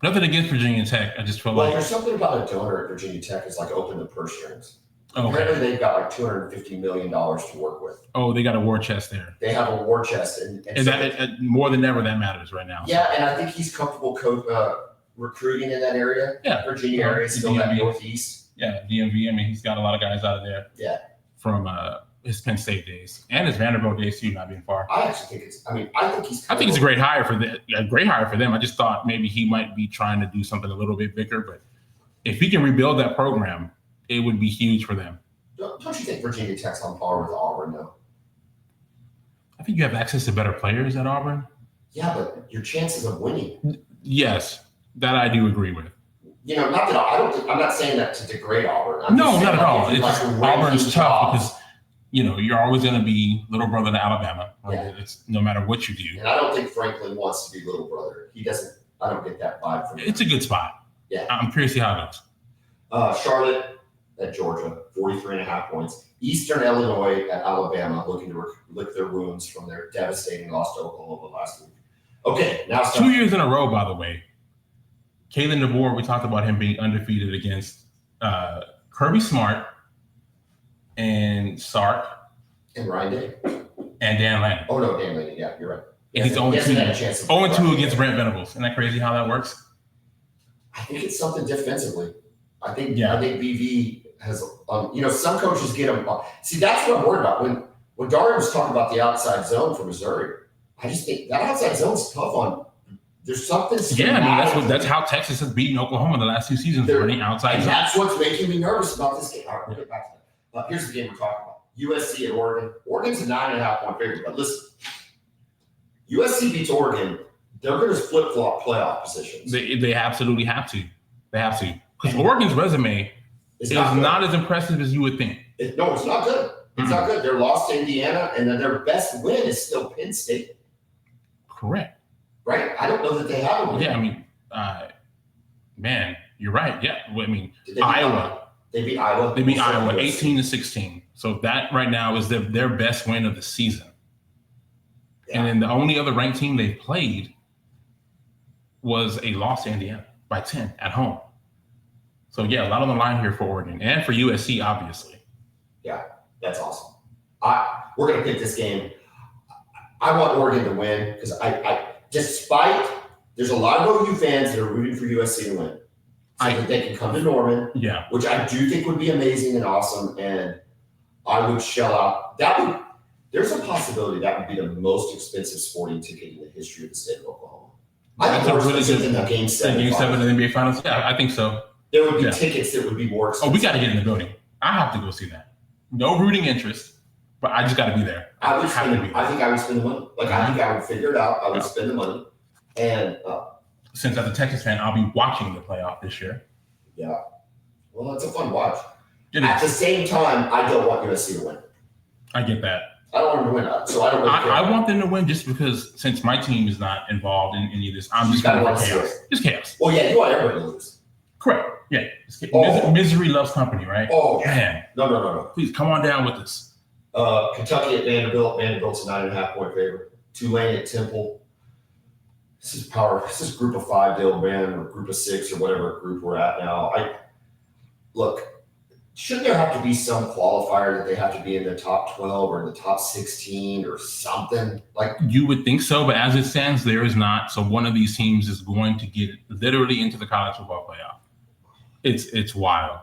Nothing against Virginia Tech. I just feel like there's something about a donor at Virginia Tech is like open the purse strings. Okay. Apparently, they've got like $250 million to work with. Oh, they got a war chest there. They have a war chest, and so that more than ever that matters right now. Yeah, and I think he's comfortable recruiting in that area. Yeah, Virginia area, still that northeast. Yeah, DMV. I mean, he's got a lot of guys out of there. Yeah, from his Penn State days and his Vanderbilt days too, not being far. I actually think it's. I think it's a great hire for them. A great hire for them. I just thought maybe he might be trying to do something a little bit bigger, but if he can rebuild that program, it would be huge for them. Don't you think Virginia Tech's on par with Auburn, though? I think you have access to better players at Auburn. Yeah, but your chances of winning. Yes, that I do agree with. Not that I'm not saying that to degrade Auburn. No, not at all. It's just Auburn's tough because you're always going to be little brother to Alabama. Right? Yeah. It's no matter what you do. And I don't think Franklin wants to be little brother. He doesn't. I don't get that vibe from him. It's a good spot. Yeah, I'm curious to see how it goes. Charlotte at Georgia, 43.5 points. Eastern Illinois at Alabama, looking to lick their wounds from their devastating loss to Oklahoma last week. Okay, now 2 years in a row, by the way. Kalen DeBoer, we talked about him being undefeated against Kirby Smart and Sark. And Ryan Day. And Dan Lanning. Oh, no, Dan Lanning. Yeah, you're right. And he's 0-2 against Brent Venables. Isn't that crazy how that works? I think it's something defensively. I think BV has, some coaches get him. See, that's what I'm worried about. When Dari was talking about the outside zone for Missouri, I just think that outside zone's tough on. There's something. Yeah, I mean that's how Texas has beaten Oklahoma the last 2 seasons, running outside zone. That's what's making me nervous about this game. All right, we'll get back to that. Here's the game we're talking about: USC at Oregon. Oregon's a 9.5 point favorite, but listen, USC beats Oregon. They're going to flip flop playoff positions. They absolutely have to. They have to because Oregon's resume is not as impressive as you would think. No, it's not good. It's not good. They're lost to Indiana, and then their best win is still Penn State. Correct. Right? I don't know that they have a win. Yeah, I mean, man, you're right. Yeah, I mean, Iowa. They beat Iowa. They beat Iowa 18-16. So that right now is their best win of the season. Yeah. And then the only other ranked team they played was a loss to Indiana by 10 at home. So, yeah, a lot on the line here for Oregon and for USC, obviously. Yeah, that's awesome. We're going to pick this game. I want Oregon to win because I despite there's a lot of OU fans that are rooting for USC to win. So that they can come to Norman, which I do think would be amazing and awesome, and I would shell out. There's a possibility that would be the most expensive sporting ticket in the history of the state of Oklahoma. I think That's a really good in the Game 7. Game 7 of the NBA Finals? Yeah, I think so. There would be tickets that would be more expensive. Oh, we got to get in the building. I have to go see that. No rooting interest, but I just got to be there. I think I would spend the money. I think I would figure it out. I would spend the money. And since as a Texas fan, I'll be watching the playoff this year. Yeah. Well, that's a fun watch. At the same time, I don't want USC to win. I get that. I don't want them to win, so I don't really care. I want them to win just because since my team is not involved in any of this, I'm just going for chaos. Just chaos. Well, yeah, you want everybody to lose. Correct. Yeah. Misery loves company, right? Oh, man. No. Please come on down with us. Kentucky at Vanderbilt. Vanderbilt's a 9.5-point favorite. Tulane at Temple. This is power. This is group of 5 deal, man, or group of 6 or whatever group we're at now. Look. Shouldn't there have to be some qualifier that they have to be in the top 12 or in the top 16 or something? You would think so, but as it stands, there is not. So one of these teams is going to get literally into the college football playoff. It's wild.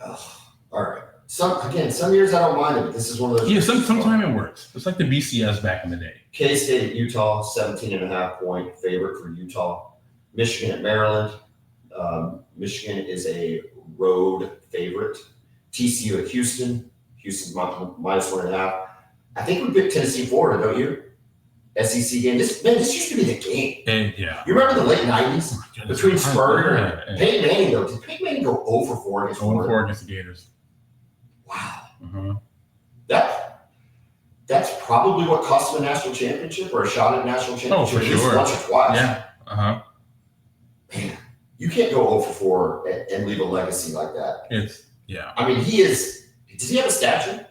All right. Some years I don't mind it, but this is one of those. Yeah, sometimes it works. It's like the BCS back in the day. K-State at Utah, 17.5-point favorite for Utah. Michigan at Maryland. Michigan is a road favorite. TCU at Houston. Houston's minus 1.5. I think we picked Tennessee, Florida, don't you? SEC game. This used to be the game. And, you remember the late 90s between Spurrier and Peyton Manning, though? Did Peyton Manning go 0 for 4 against Florida? 0 for 4 against the Gators. Wow. Mm-hmm. That's probably what cost him a national championship or a shot at national championship. Oh, for sure. Once or twice. Yeah. Uh-huh. Man, you can't go 0 for 4 and leave a legacy like that. I mean, does he have a statue?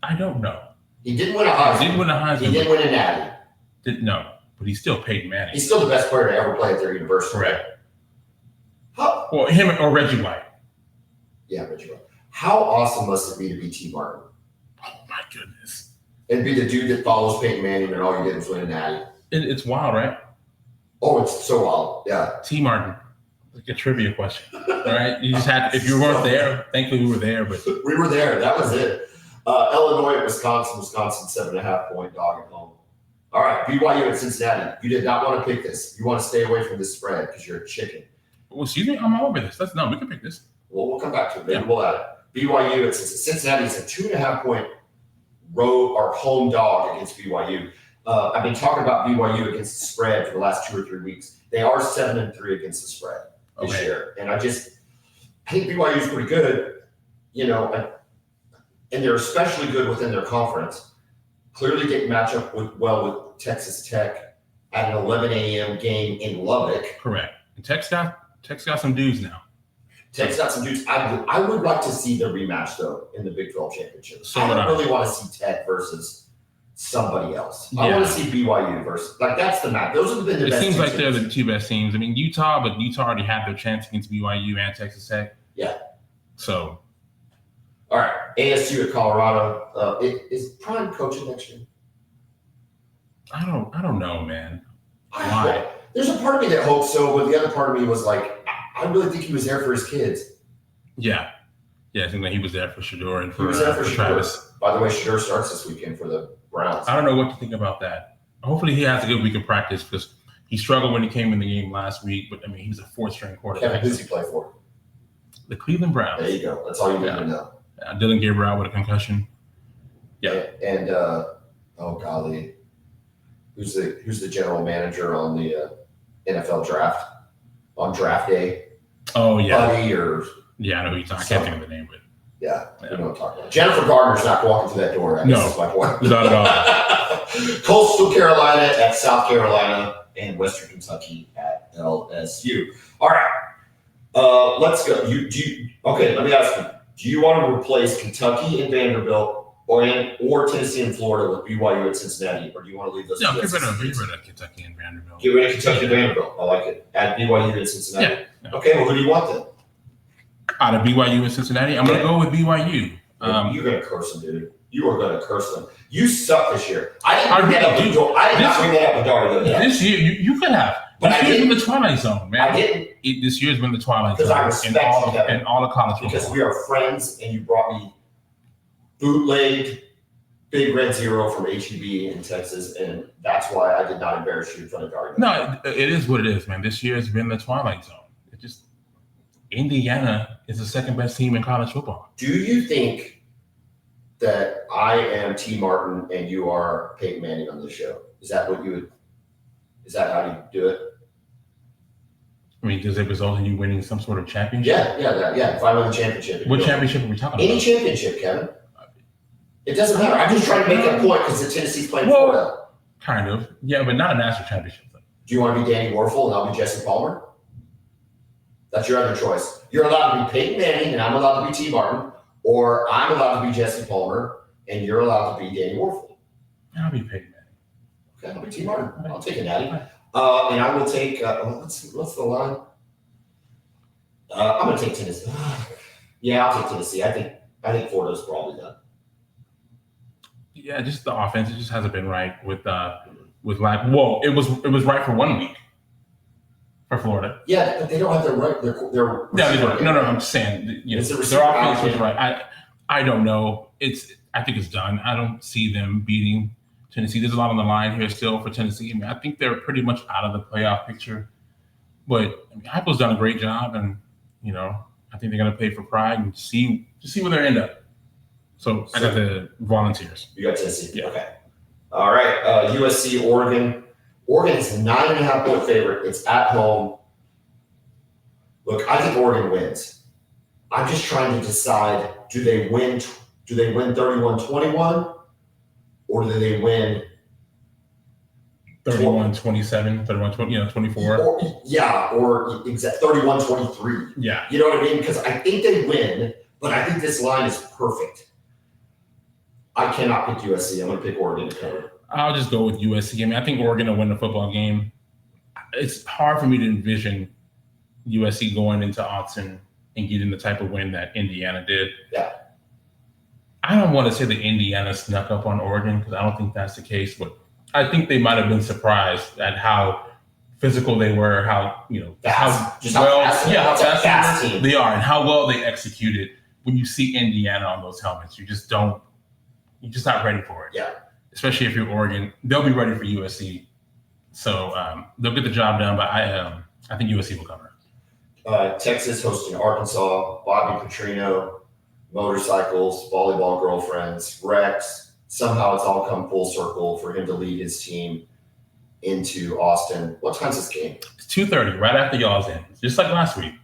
I don't know. He didn't win a Heisman. He didn't win a Natty. No, but he's still Peyton Manning. He's still the best player to ever play at their university. Correct. Well, him or Reggie White. Yeah, Reggie White. How awesome must it be to be T. Martin? Oh, my goodness. And be the dude that follows Peyton Manning and all you did was win a Natty. It's wild, right? Oh, it's so wild. Yeah. T. Martin. Like a trivia question. All right? You just had, if you weren't there, thankfully we were there. But we were there. That was it. Illinois at Wisconsin. Wisconsin 7.5-point dog at home. All right, BYU at Cincinnati. You did not want to pick this. You want to stay away from this spread because you're a chicken. Well, excuse me, I'm all over this. We can pick this. Well, we'll come back to it. Maybe we'll add it. BYU at Cincinnati is a 2.5-point road or home dog against BYU. I've been talking about BYU against the spread for the last 2 or 3 weeks. They are 7-3 against the spread this year, and I think BYU is pretty good. And they're especially good within their conference. Clearly didn't match up well with Texas Tech at an 11 a.m. game in Lubbock. Correct. And Tech's got some dudes now. Tech's got some dudes. I would like to see the rematch, though, in the Big 12 championship. So I don't really want to see Tech versus somebody else. Yeah. I want to see BYU versus – that's the match. Those have been the best teams. It seems like they're the 2 best teams. I mean, Utah already had their chance against BYU and Texas Tech. Yeah. So – all right, ASU at Colorado. Is Prime coaching next year? I don't know, man. Why? There's a part of me that hopes so, but the other part of me was like, I really think he was there for his kids. Yeah, I think that he was there for Shedeur and for Travis. By the way, Shedeur starts this weekend for the Browns. I don't know what to think about that. Hopefully, he has a good week of practice because he struggled when he came in the game last week. But I mean, he's a 4th-string quarterback. Kevin, who's he play for? The Cleveland Browns. There you go. That's all you need to know. Dylan Gabriel with a concussion. Yeah. And oh golly, who's the general manager on the NFL draft on draft day? Oh yeah. Buddy or I know who you're talking. I can't think of the name, but yeah. We know what I'm talking about. Jennifer Gardner's not walking through that door. I guess that's my point. Not at all. Coastal Carolina at South Carolina and Western Kentucky at LSU. All right. Let's go. Okay, let me ask you. Do you want to replace Kentucky and Vanderbilt or Tennessee and Florida with BYU and Cincinnati, or do you want to leave those? No, get rid of Kentucky and Vanderbilt. Get rid of Kentucky and Vanderbilt. I like it. Add BYU and Cincinnati. Yeah. Okay, well, who do you want then? Out of BYU and Cincinnati, I'm going to go with BYU. You're going to curse them, dude. You are going to curse them. You suck this year. I didn't bring that up with Joel. I did not bring that up with Dari though. This year, you could have. But this year's been the Twilight Zone, man. I didn't. This year's been the Twilight Zone. Because I respect you, in all the college football. Because we are friends, and you brought me bootlegged Big Red Zero from HEB in Texas, and that's why I did not embarrass you in front of Dari. No, it is what it is, man. This year has been the Twilight Zone. It just Indiana is the second best team in college football. Do you think that I am T. Martin and you are Peyton Manning on this show? Is that how you do it? I mean, does it result in you winning some sort of championship? Yeah. If I win the championship. What championship are we talking about? Any championship, Kevin. It doesn't matter. I'm just trying to make that point because the Tennessee's playing Florida. Kind of. Yeah, but not a national championship. Do you want to be Danny Warfel and I'll be Jesse Palmer? That's your other choice. You're allowed to be Peyton Manning and I'm allowed to be T. Martin, or I'm allowed to be Jesse Palmer and you're allowed to be Danny Warfel. I'll be Peyton Manning. Okay, I'll be T. Martin. I'll take a natty. And I will take, what's the line? I'm going to take Tennessee. Yeah, I'll take Tennessee. I think Florida's probably done. Yeah, just the offense. It just hasn't been right with like. Whoa, it was right for 1 week for Florida. Yeah, but they don't have their right. Their yeah, they don't. No, I'm just saying. Their offense was right. I don't know. I think it's done. I don't see them beating Tennessee. There's a lot on the line here still for Tennessee. I mean, I think they're pretty much out of the playoff picture. But I mean, Heupel's done a great job, and I think they're going to pay for pride and see where they end up. So I got the Volunteers. You got Tennessee. Yeah. Okay. All right. USC, Oregon. Oregon is a 9.5-point favorite. It's at home. Look, I think Oregon wins. I'm just trying to decide: do they win 31-21, or do they win 31-27, 31-20, 24? Or 31-23. Yeah. You know what I mean? Because I think they win, but I think this line is perfect. I cannot pick USC. I'm going to pick Oregon to cover. I'll just go with USC. I mean, I think Oregon will win the football game. It's hard for me to envision USC going into Austin and getting the type of win that Indiana did. Yeah. I don't want to say that Indiana snuck up on Oregon because I don't think that's the case, but I think they might have been surprised at how physical they were, how fast they are, and how well they executed. When you see Indiana on those helmets, you're just not ready for it. Yeah. Especially if you're Oregon, they'll be ready for USC. So they'll get the job done, but I think USC will cover. Texas hosting Arkansas, Bobby Petrino, motorcycles, volleyball girlfriends, Rex. Somehow it's all come full circle for him to lead his team into Austin. What time's this game? It's 2:30, right after y'all's end, just like last week.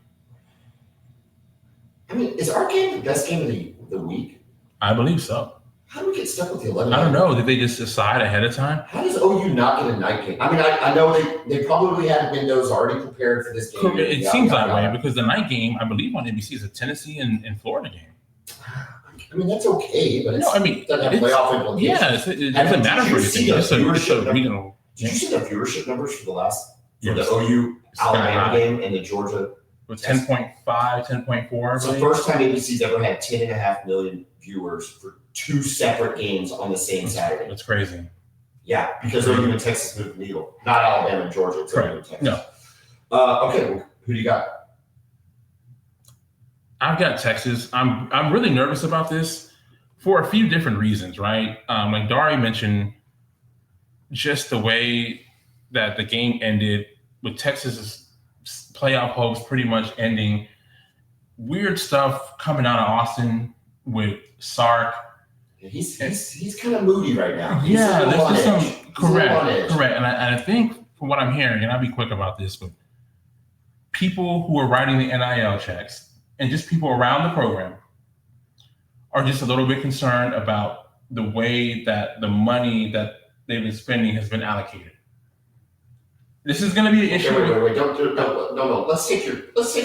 I mean, is our game the best game of the week? I believe so. How do we get stuck with the 11? I don't know. Did they just decide ahead of time? How does OU not get a night game? I mean, I know they probably had windows already prepared for this game. It seems that way because the night game, I believe, on NBC is a Tennessee and Florida game. I mean, that's okay, but it doesn't have playoff implications. Yeah, it doesn't matter for anything. It's a regional. Did you see the viewership numbers for the OU Alabama game and the Georgia? With 10.5, 10.4. It's the first time ABC's ever had 10.5 million viewers for two separate games on the same Saturday. That's crazy. Yeah, because OU and Texas moved the needle. Not Alabama and Georgia. It's OU and Texas. No. Okay, well, who do you got? I've got Texas. I'm really nervous about this for a few different reasons, right? Like Dari mentioned, just the way that the game ended with Texas's playoff hopes pretty much ending. Weird stuff coming out of Austin with Sark. He's kind of moody right now. There's some correct. And I think from what I'm hearing, and I'll be quick about this, but people who are writing the NIL checks and just people around the program are just a little bit concerned about the way that the money that they've been spending has been allocated. This is going to be an issue. Wait. No. Let's take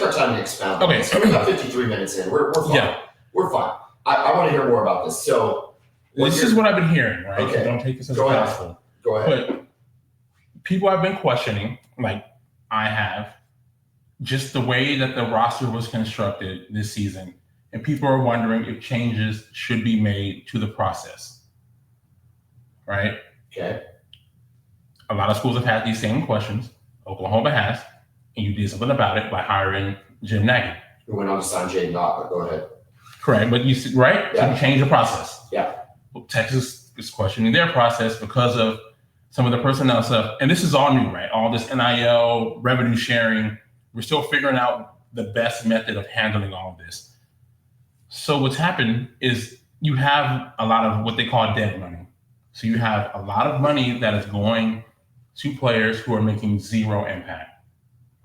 our time to expound. Okay. So we're about 53 minutes in. We're fine. Yeah. We're fine. I want to hear more about this. So this is what I've been hearing, right? Okay. So don't take this as Go gospel. Go ahead. But people have been questioning, like I have, just the way that the roster was constructed this season and people are wondering if changes should be made to the process. Right? Okay. A lot of schools have had these same questions. Oklahoma has, and you did something about it by hiring Jim Nagy. Who went on to sign Dari Nowkhah, but go ahead. Correct, but right? Yeah. So you change the process. Yeah. Well, Texas is questioning their process because of some of the personnel stuff. And this is all new, right? All this NIL, revenue sharing. We're still figuring out the best method of handling all of this. So what's happened is you have a lot of what they call dead money. So you have a lot of money that is going to players who are making zero impact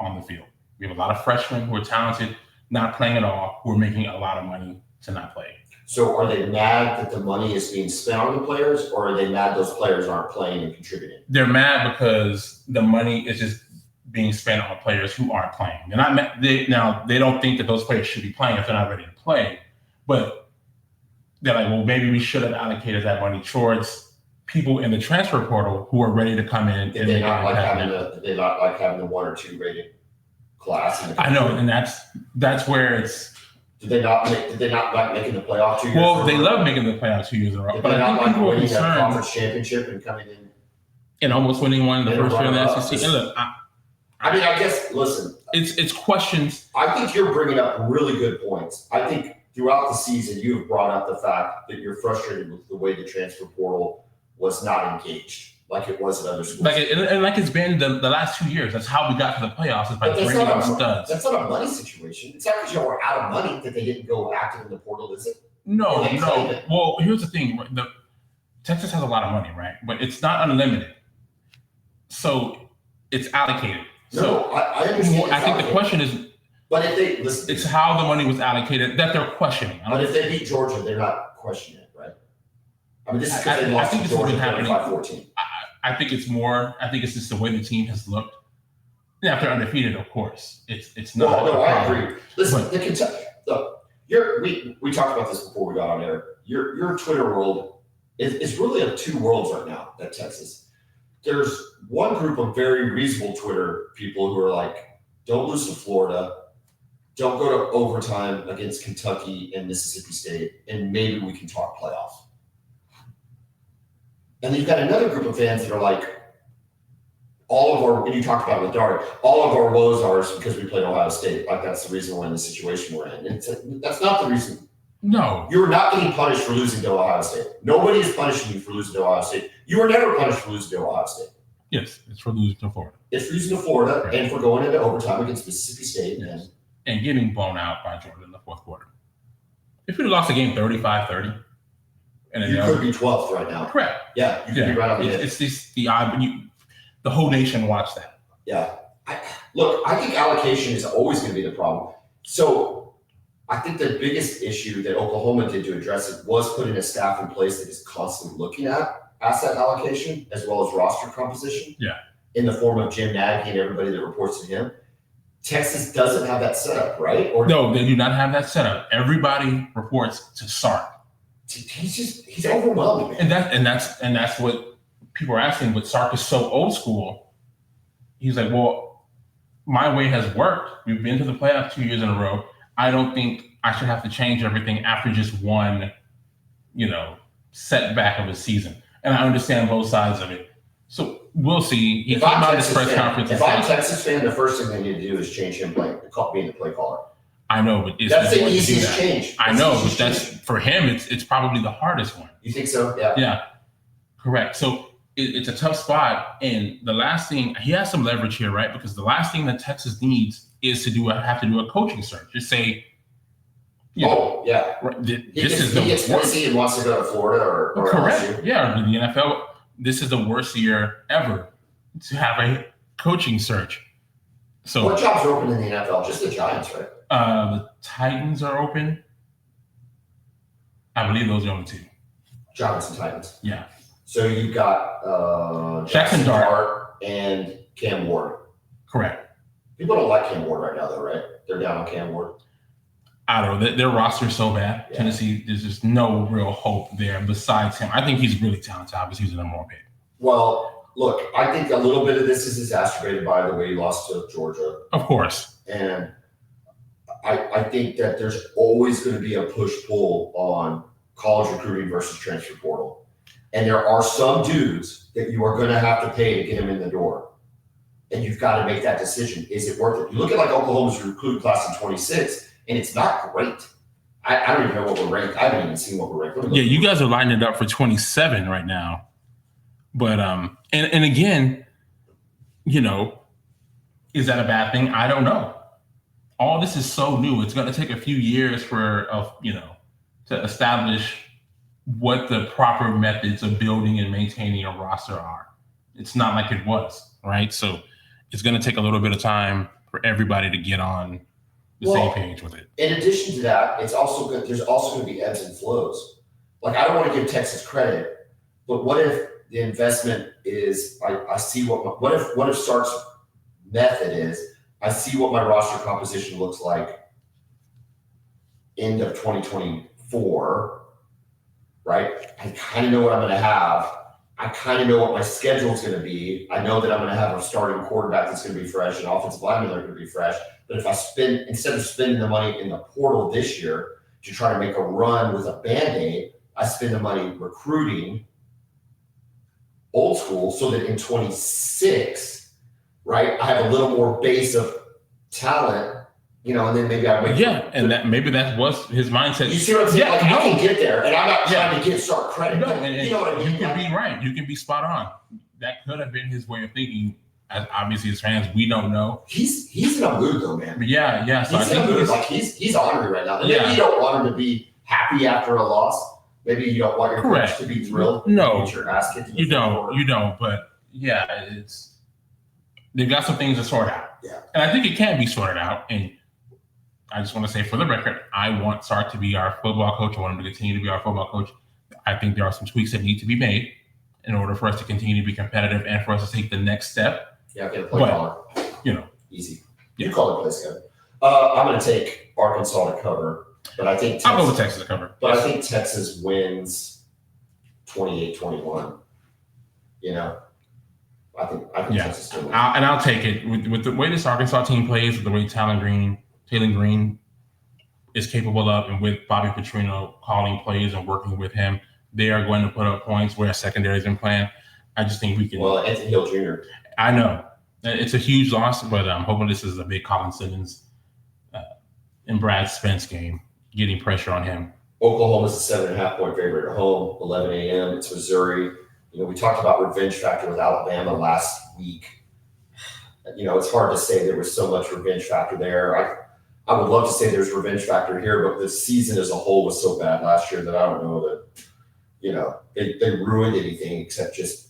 on the field. We have a lot of freshmen who are talented, not playing at all, who are making a lot of money to not play. So are they mad that the money is being spent on the players, or are they mad those players aren't playing and contributing? They're mad because the money is just being spent on players who aren't playing. They're not mad. They don't think that those players should be playing if they're not ready to play, but they're like, well, maybe we should have allocated that money towards people in the transfer portal who are ready to come in. Did they not like having the 1 or 2 rated class? I know, and that's where it's. Did they not like making the playoff 2 years? Well, they love making the playoffs 2 years in a row. Did But they I not think like people are winning that concerned conference championship and coming in and almost winning one in the first year of the SEC. And look, I guess, listen. It's questions. I think you're bringing up really good points. I think throughout the season, you have brought up the fact that you're frustrated with the way the transfer portal was not engaged like it was at other schools. Like it's been the last 2 years. That's how we got to the playoffs, is by bringing up studs. That's not a money situation. It's not because y'all were out of money that they didn't go active in the portal, is it? No. Well, here's the thing. Texas has a lot of money, right? But it's not unlimited. So it's allocated. No, I understand. I think the question is, but if they listen, it's how the money was allocated that they're questioning. But if they beat Georgia, they're not questioning it, right? I mean, this is because they lost to Georgia 25-14. I think it's more. I think it's just the way the team has looked. Yeah, if they're undefeated, of course, it's not. No, I agree. Listen, the Kentucky. Look, we talked about this before we got on air. Your Twitter world is really of two worlds right now at Texas. There's one group of very reasonable Twitter people who are like, don't lose to Florida, don't go to overtime against Kentucky and Mississippi State, and maybe we can talk playoffs. And then you've got another group of fans that are like, and you talked about it with Dari, all of our woes are because we played Ohio State. Like that's the reason we're in the situation we're in. And that's not the reason. No. You're not getting punished for losing to Ohio State. Nobody is punishing you for losing to Ohio State. You were never punished for losing to Ohio State. Yes, it's for losing to Florida. It's for losing to Florida, right, and for going into overtime against Mississippi State. Yes. And getting blown out by Georgia in the fourth quarter. If you'd lost the game 35-30. And you could be 12th right now. Correct. Yeah, you could be right on the edge. It's just the odd, but the whole nation watched that. Yeah. I think allocation is always going to be the problem. So I think the biggest issue that Oklahoma did to address it was putting a staff in place that is constantly looking at asset allocation as well as roster composition. Yeah. In the form of Jim Nagy and everybody that reports to him. Texas doesn't have that setup, right? No, they do not have that setup. Everybody reports to Sark. He's overwhelming, man. And that's what people are asking. But Sark is so old school. He's like, well, my way has worked. We've been to the playoffs 2 years in a row. I don't think I should have to change everything after just one, setback of a season. And I understand both sides of it. So we'll see. He came out in his press conference. If I'm a Texas fan, the first thing they need to do is change him being the play caller. I know, but that's the easiest change. I know, but that's for him. It's probably the hardest one. You think so? Yeah. Yeah, correct. So it's a tough spot, and the last thing he has some leverage here, right? Because the last thing that Texas needs is to have to do a coaching search. Just say, yeah, right, he gets busy and wants to go to Florida or correct. LSU. Yeah, the NFL. This is the worst year ever to have a coaching search. So what jobs are open in the NFL? Just the Giants, right? The Titans are open. I believe those are the only two. Giants and Titans. Yeah. So you've got Jackson Dart and Cam Ward. Correct. People don't like Cam Ward right now, though, right? They're down on Cam Ward. I don't know. Their roster is so bad. Yeah. Tennessee, there's just no real hope there besides him. I think he's really talented. Obviously, he's the number one pick. Well, look, I think a little bit of this is exacerbated by the way he lost to Georgia. Of course. And I think that there's always going to be a push-pull on college recruiting versus transfer portal. And there are some dudes that you are going to have to pay to get them in the door. And you've got to make that decision. Is it worth it? You look at like Oklahoma's recruiting class in 26, and it's not great. I don't even know what we're ranked. I haven't even seen what we're ranked. Yeah, you guys are lining it up for 27 right now. But, and again, you know, is that a bad thing? I don't know. All this is so new. It's going to take a few years to establish what the proper methods of building and maintaining a roster are. It's not like it was, right? So it's going to take a little bit of time for everybody to get on the same page with it. In addition to that, it's also good. There's also going to be ebbs and flows. Like, I don't want to give Texas credit, but what if the investment is? I see what if Sark's method is. I see what my roster composition looks like end of 2024, right? I kind of know what I'm going to have. I kind of know what my schedule is going to be. I know that I'm going to have a starting quarterback that's going to be fresh and offensive linemen that are going to be fresh. But if instead of spending the money in the portal this year to try to make a run with a Band-Aid, I spend the money recruiting old school so that in 26, right, I have a little more base of talent, and then maybe I wait. Yeah, and that was his mindset. You see what I'm saying? I can get there, and I'm not trying to start credit. No, you know what I mean? You can be right. You can be spot on. That could have been his way of thinking. Obviously, as fans, we don't know. He's in a mood though, man. But yeah. So he's in a mood. Like he's ornery right now. And maybe you don't want him to be happy after a loss. Maybe you don't want your coach to be thrilled. No, get your ass kicked. You don't. But yeah, they've got some things to sort out. Yeah, and I think it can be sorted out. And I just want to say, for the record, I want Sark to be our football coach. I want him to continue to be our football coach. I think there are some tweaks that need to be made in order for us to continue to be competitive and for us to take the next step. Yeah, get a play caller. Easy. Yeah. You call it play schedule. I'm going to take Arkansas to cover, but I think I'll go with Texas to cover. But I think Texas wins 28-21. I think Texas still wins. I'll take it with the way this Arkansas team plays, with the way Taylor Green is capable of, and with Bobby Petrino calling plays and working with him, they are going to put up points where secondary has been playing. I just think we can. Well, Anthony Hill Jr. I know it's a huge loss, but I'm hoping this is a big Colin Simmons and Brad Spence game, getting pressure on him. Oklahoma's a 7.5-point favorite at home, 11 a.m. It's Missouri. We talked about revenge factor with Alabama last week. It's hard to say there was so much revenge factor there. I would love to say there's revenge factor here, but the season as a whole was so bad last year that I don't know that, they ruined anything except just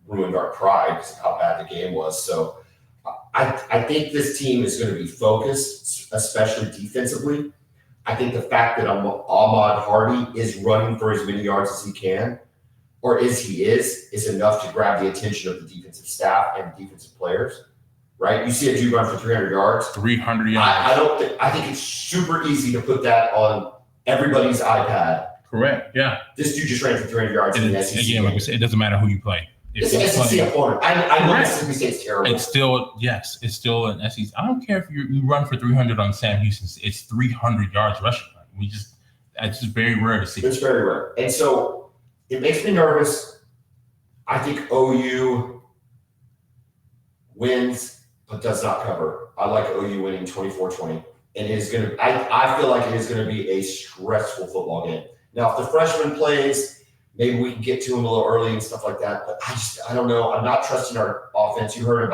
ruined our pride because of how bad the game was. So I think this team is going to be focused, especially defensively. I think the fact that Ahmad Hardy is running for as many yards as he can, or is enough to grab the attention of the defensive staff and defensive players. Right? You see a dude run for 300 yards. 300 yards. I think it's super easy to put that on everybody's iPad. Correct. Yeah. This dude just ran for 300 yards in the SEC. Again, like I said, it doesn't matter who you play. It's an SEC opponent. I know Mississippi State's terrible. It's still an SEC. I don't care if you run for 300 on Sam Houston. It's 300 yards rushing. It's just very rare to see. It's very rare. And so it makes me nervous. I think OU wins, but does not cover. I like OU winning 24-20. And it is going to, I feel like it is going to be a stressful football game. Now, if the freshman plays, maybe we can get to him a little early and stuff like that. But I don't know. I'm not trusting our offense. You heard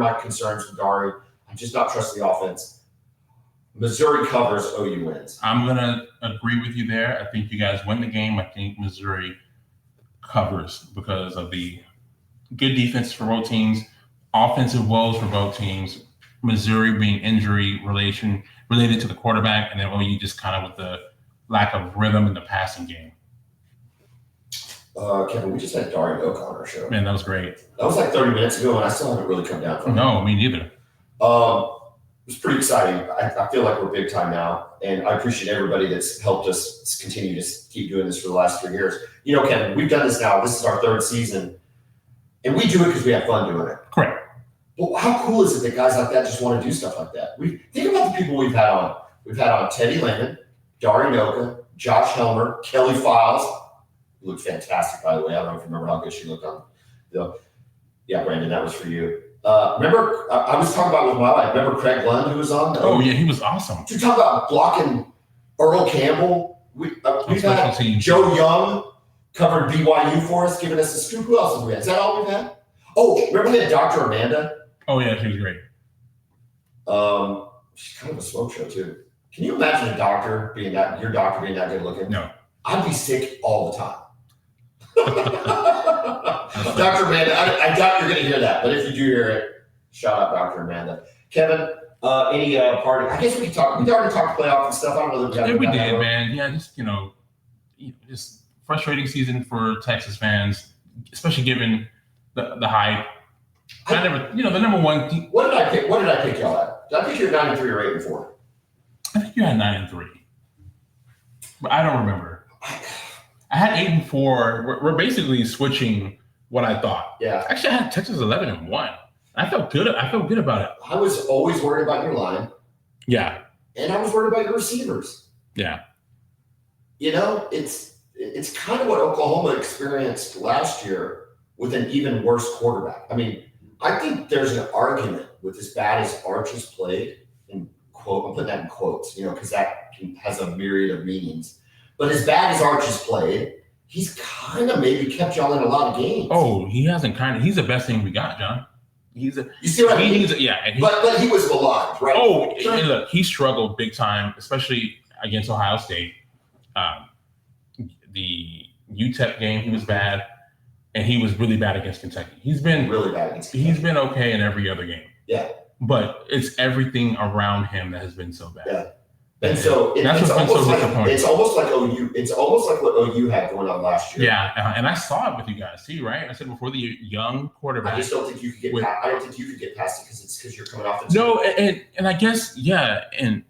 my concerns with Dari. I'm just not trusting the offense. Missouri covers, OU wins. I'm going to agree with you there. I think you guys win the game. I think Missouri covers because of the good defense for both teams, offensive woes for both teams, Missouri being injury related to the quarterback, and then OU just kind of with the lack of rhythm in the passing game. Kevin, we just had Dari Nowkhah on our show. Man, that was great. That was like 30 minutes ago, and I still haven't really come down from it. No, me neither. It was pretty exciting. I feel like we're big time now, and I appreciate everybody that's helped us continue to keep doing this for the last 3 years. Kevin, we've done this now. This is our 3rd season, and we do it because we have fun doing it. Correct. Well, how cool is it that guys like that just want to do stuff like that? Think about the people we've had on. We've had on Teddy Lehman, Dari Nowkhah, Josh Helmer, Kelly Files. Who looked fantastic, by the way. I don't know if you remember how good she looked on. Yeah, Brandon, that was for you. Remember, I was talking about with my wife. Remember Craig Lund, who was on? Oh, yeah, he was awesome. You talk about blocking Earl Campbell. We've had Joe Young covered BYU for us, giving us a scoop. Who else have we had? Is that all we've had? Oh, remember we had Dr. Amanda? Oh, yeah, she was great. She's kind of a smoke show, too. Can you imagine your doctor being that good looking? No. I'd be sick all the time. Dr. Amanda, I doubt you're going to hear that, but if you do hear it, shout out Dr. Amanda. Kevin, any party? I guess we can talk. We already talked playoff and stuff. I don't know that we did, man. Yeah, just frustrating season for Texas fans, especially given the hype. The number one team. What did I pick? What did I pick y'all at? Did I pick you at 9-3 or 8-4? I think you had 9-3, but I don't remember. I had 8-4. We're basically switching what I thought. Yeah. Actually, I had Texas 11-1. I felt good. I felt good about it. I was always worried about your line. Yeah. And I was worried about your receivers. Yeah. It's kind of what Oklahoma experienced last year with an even worse quarterback. I mean, I think there's an argument with as bad as Arch has played, in quote, I'm putting that in quotes, because that has a myriad of meanings. But as bad as Arch has played, he's kind of maybe kept y'all in a lot of games. Oh, he hasn't he's the best thing we got, John. You see what I mean? But he was maligned, right? Oh, look, he struggled big time, especially against Ohio State. The UTEP game, he was bad, and he was really bad against Kentucky. He's been really bad against Kentucky. He's been okay in every other game. Yeah. But it's everything around him that has been so bad. Yeah. And so it's almost like OU. It's almost like what OU had going on last year. Yeah, and I saw it with you guys too, right? I said before, the young quarterback. I just don't think you could get. I don't think you could get past it because you're coming off the. No, and I guess and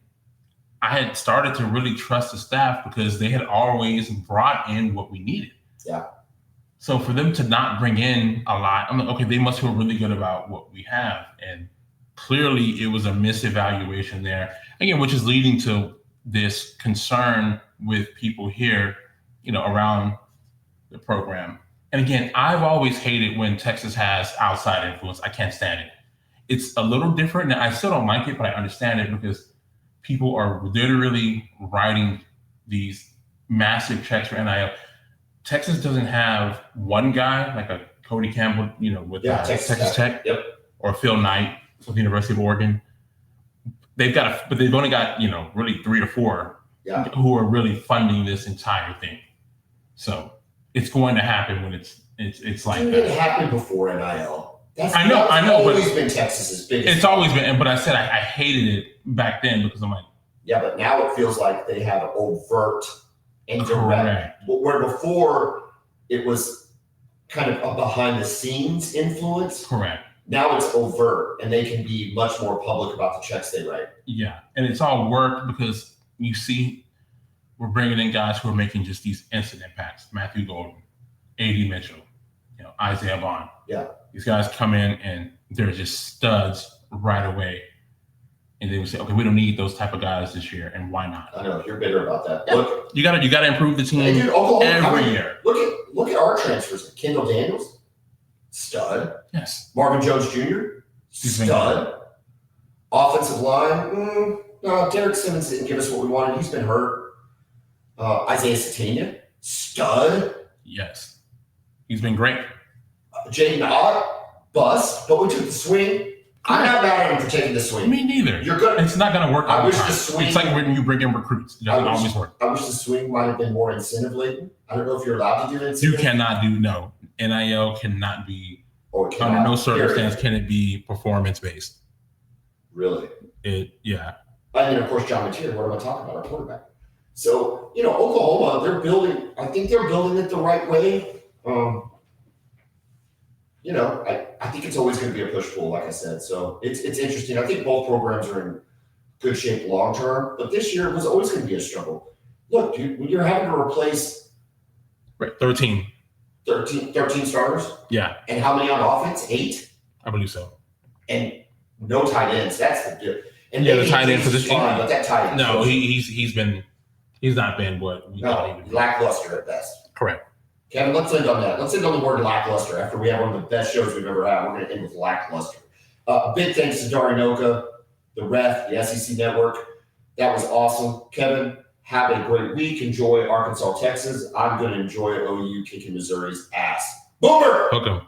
I had started to really trust the staff because they had always brought in what we needed. Yeah. So for them to not bring in a lot, I'm like, okay, they must feel really good about what we have, and clearly it was a misevaluation there. Again, which is leading to this concern with people here, around the program. And again, I've always hated when Texas has outside influence. I can't stand it. It's a little different. And I still don't like it, but I understand it because people are literally writing these massive checks for NIL. Texas doesn't have one guy like a Cody Campbell, with Texas Tech, yep, or Phil Knight with the University of Oregon. But they've only got, really 3 or 4 who are really funding this entire thing. So it's going to happen when it's like that. It happened before NIL. I know. It's always been Texas's biggest. It's always been, but I said I hated it back then because I'm like. Yeah, but now it feels like they have overt and direct. Where before it was kind of a behind the scenes influence. Correct. Now it's overt, and they can be much more public about the checks they write. Yeah, and it's all work because you see we're bringing in guys who are making just these instant impacts. Matthew Golden, A.D. Mitchell, Isaiah Vaughn. Yeah. These guys come in, and they're just studs right away. And they would say, okay, we don't need those type of guys this year, and why not? I know, you're bitter about that. Yeah. Look, you gotta improve the team every year. Look at our transfers. Kendall Daniels, stud. Yes. Marvin Jones Jr., stud. Offensive line, no, Derek Simmons didn't give us what we wanted. He's been hurt. Isaiah Satania, stud. Yes. He's been great. Jaden Ott, bust, but we took the swing. I'm not mad at him for taking the swing. Me neither. You're good. It's not going to work. I wish the swing. It's like when you bring in recruits. It doesn't always work. I wish the swing might have been more incentive laden. I don't know if you're allowed to do that. You cannot do no. NIL cannot be. Under no circumstance can it be performance based. Really? Yeah. And then of course John Mateer. What am I talking about? Our quarterback. So Oklahoma, they're building. I think they're building it the right way. I think it's always going to be a push-pull, like I said. So it's interesting. I think both programs are in good shape long-term, but this year was always going to be a struggle. Look, dude, when you're having to replace 13 starters. Yeah. And how many on offense? 8? I believe so. And no tight ends. That's the deal. And the tight end position. position. But that tight end. No, he's not been what we thought he would be. Lackluster at best. Correct. Kevin, let's end on that. Let's end on the word lackluster. After we have one of the best shows we've ever had, we're going to end with lackluster. A big thanks to Dari Nowkhah, the ref, the SEC Network. That was awesome. Kevin, have a great week. Enjoy Arkansas, Texas. I'm going to enjoy OU kicking Missouri's ass. Boomer! Hook 'em.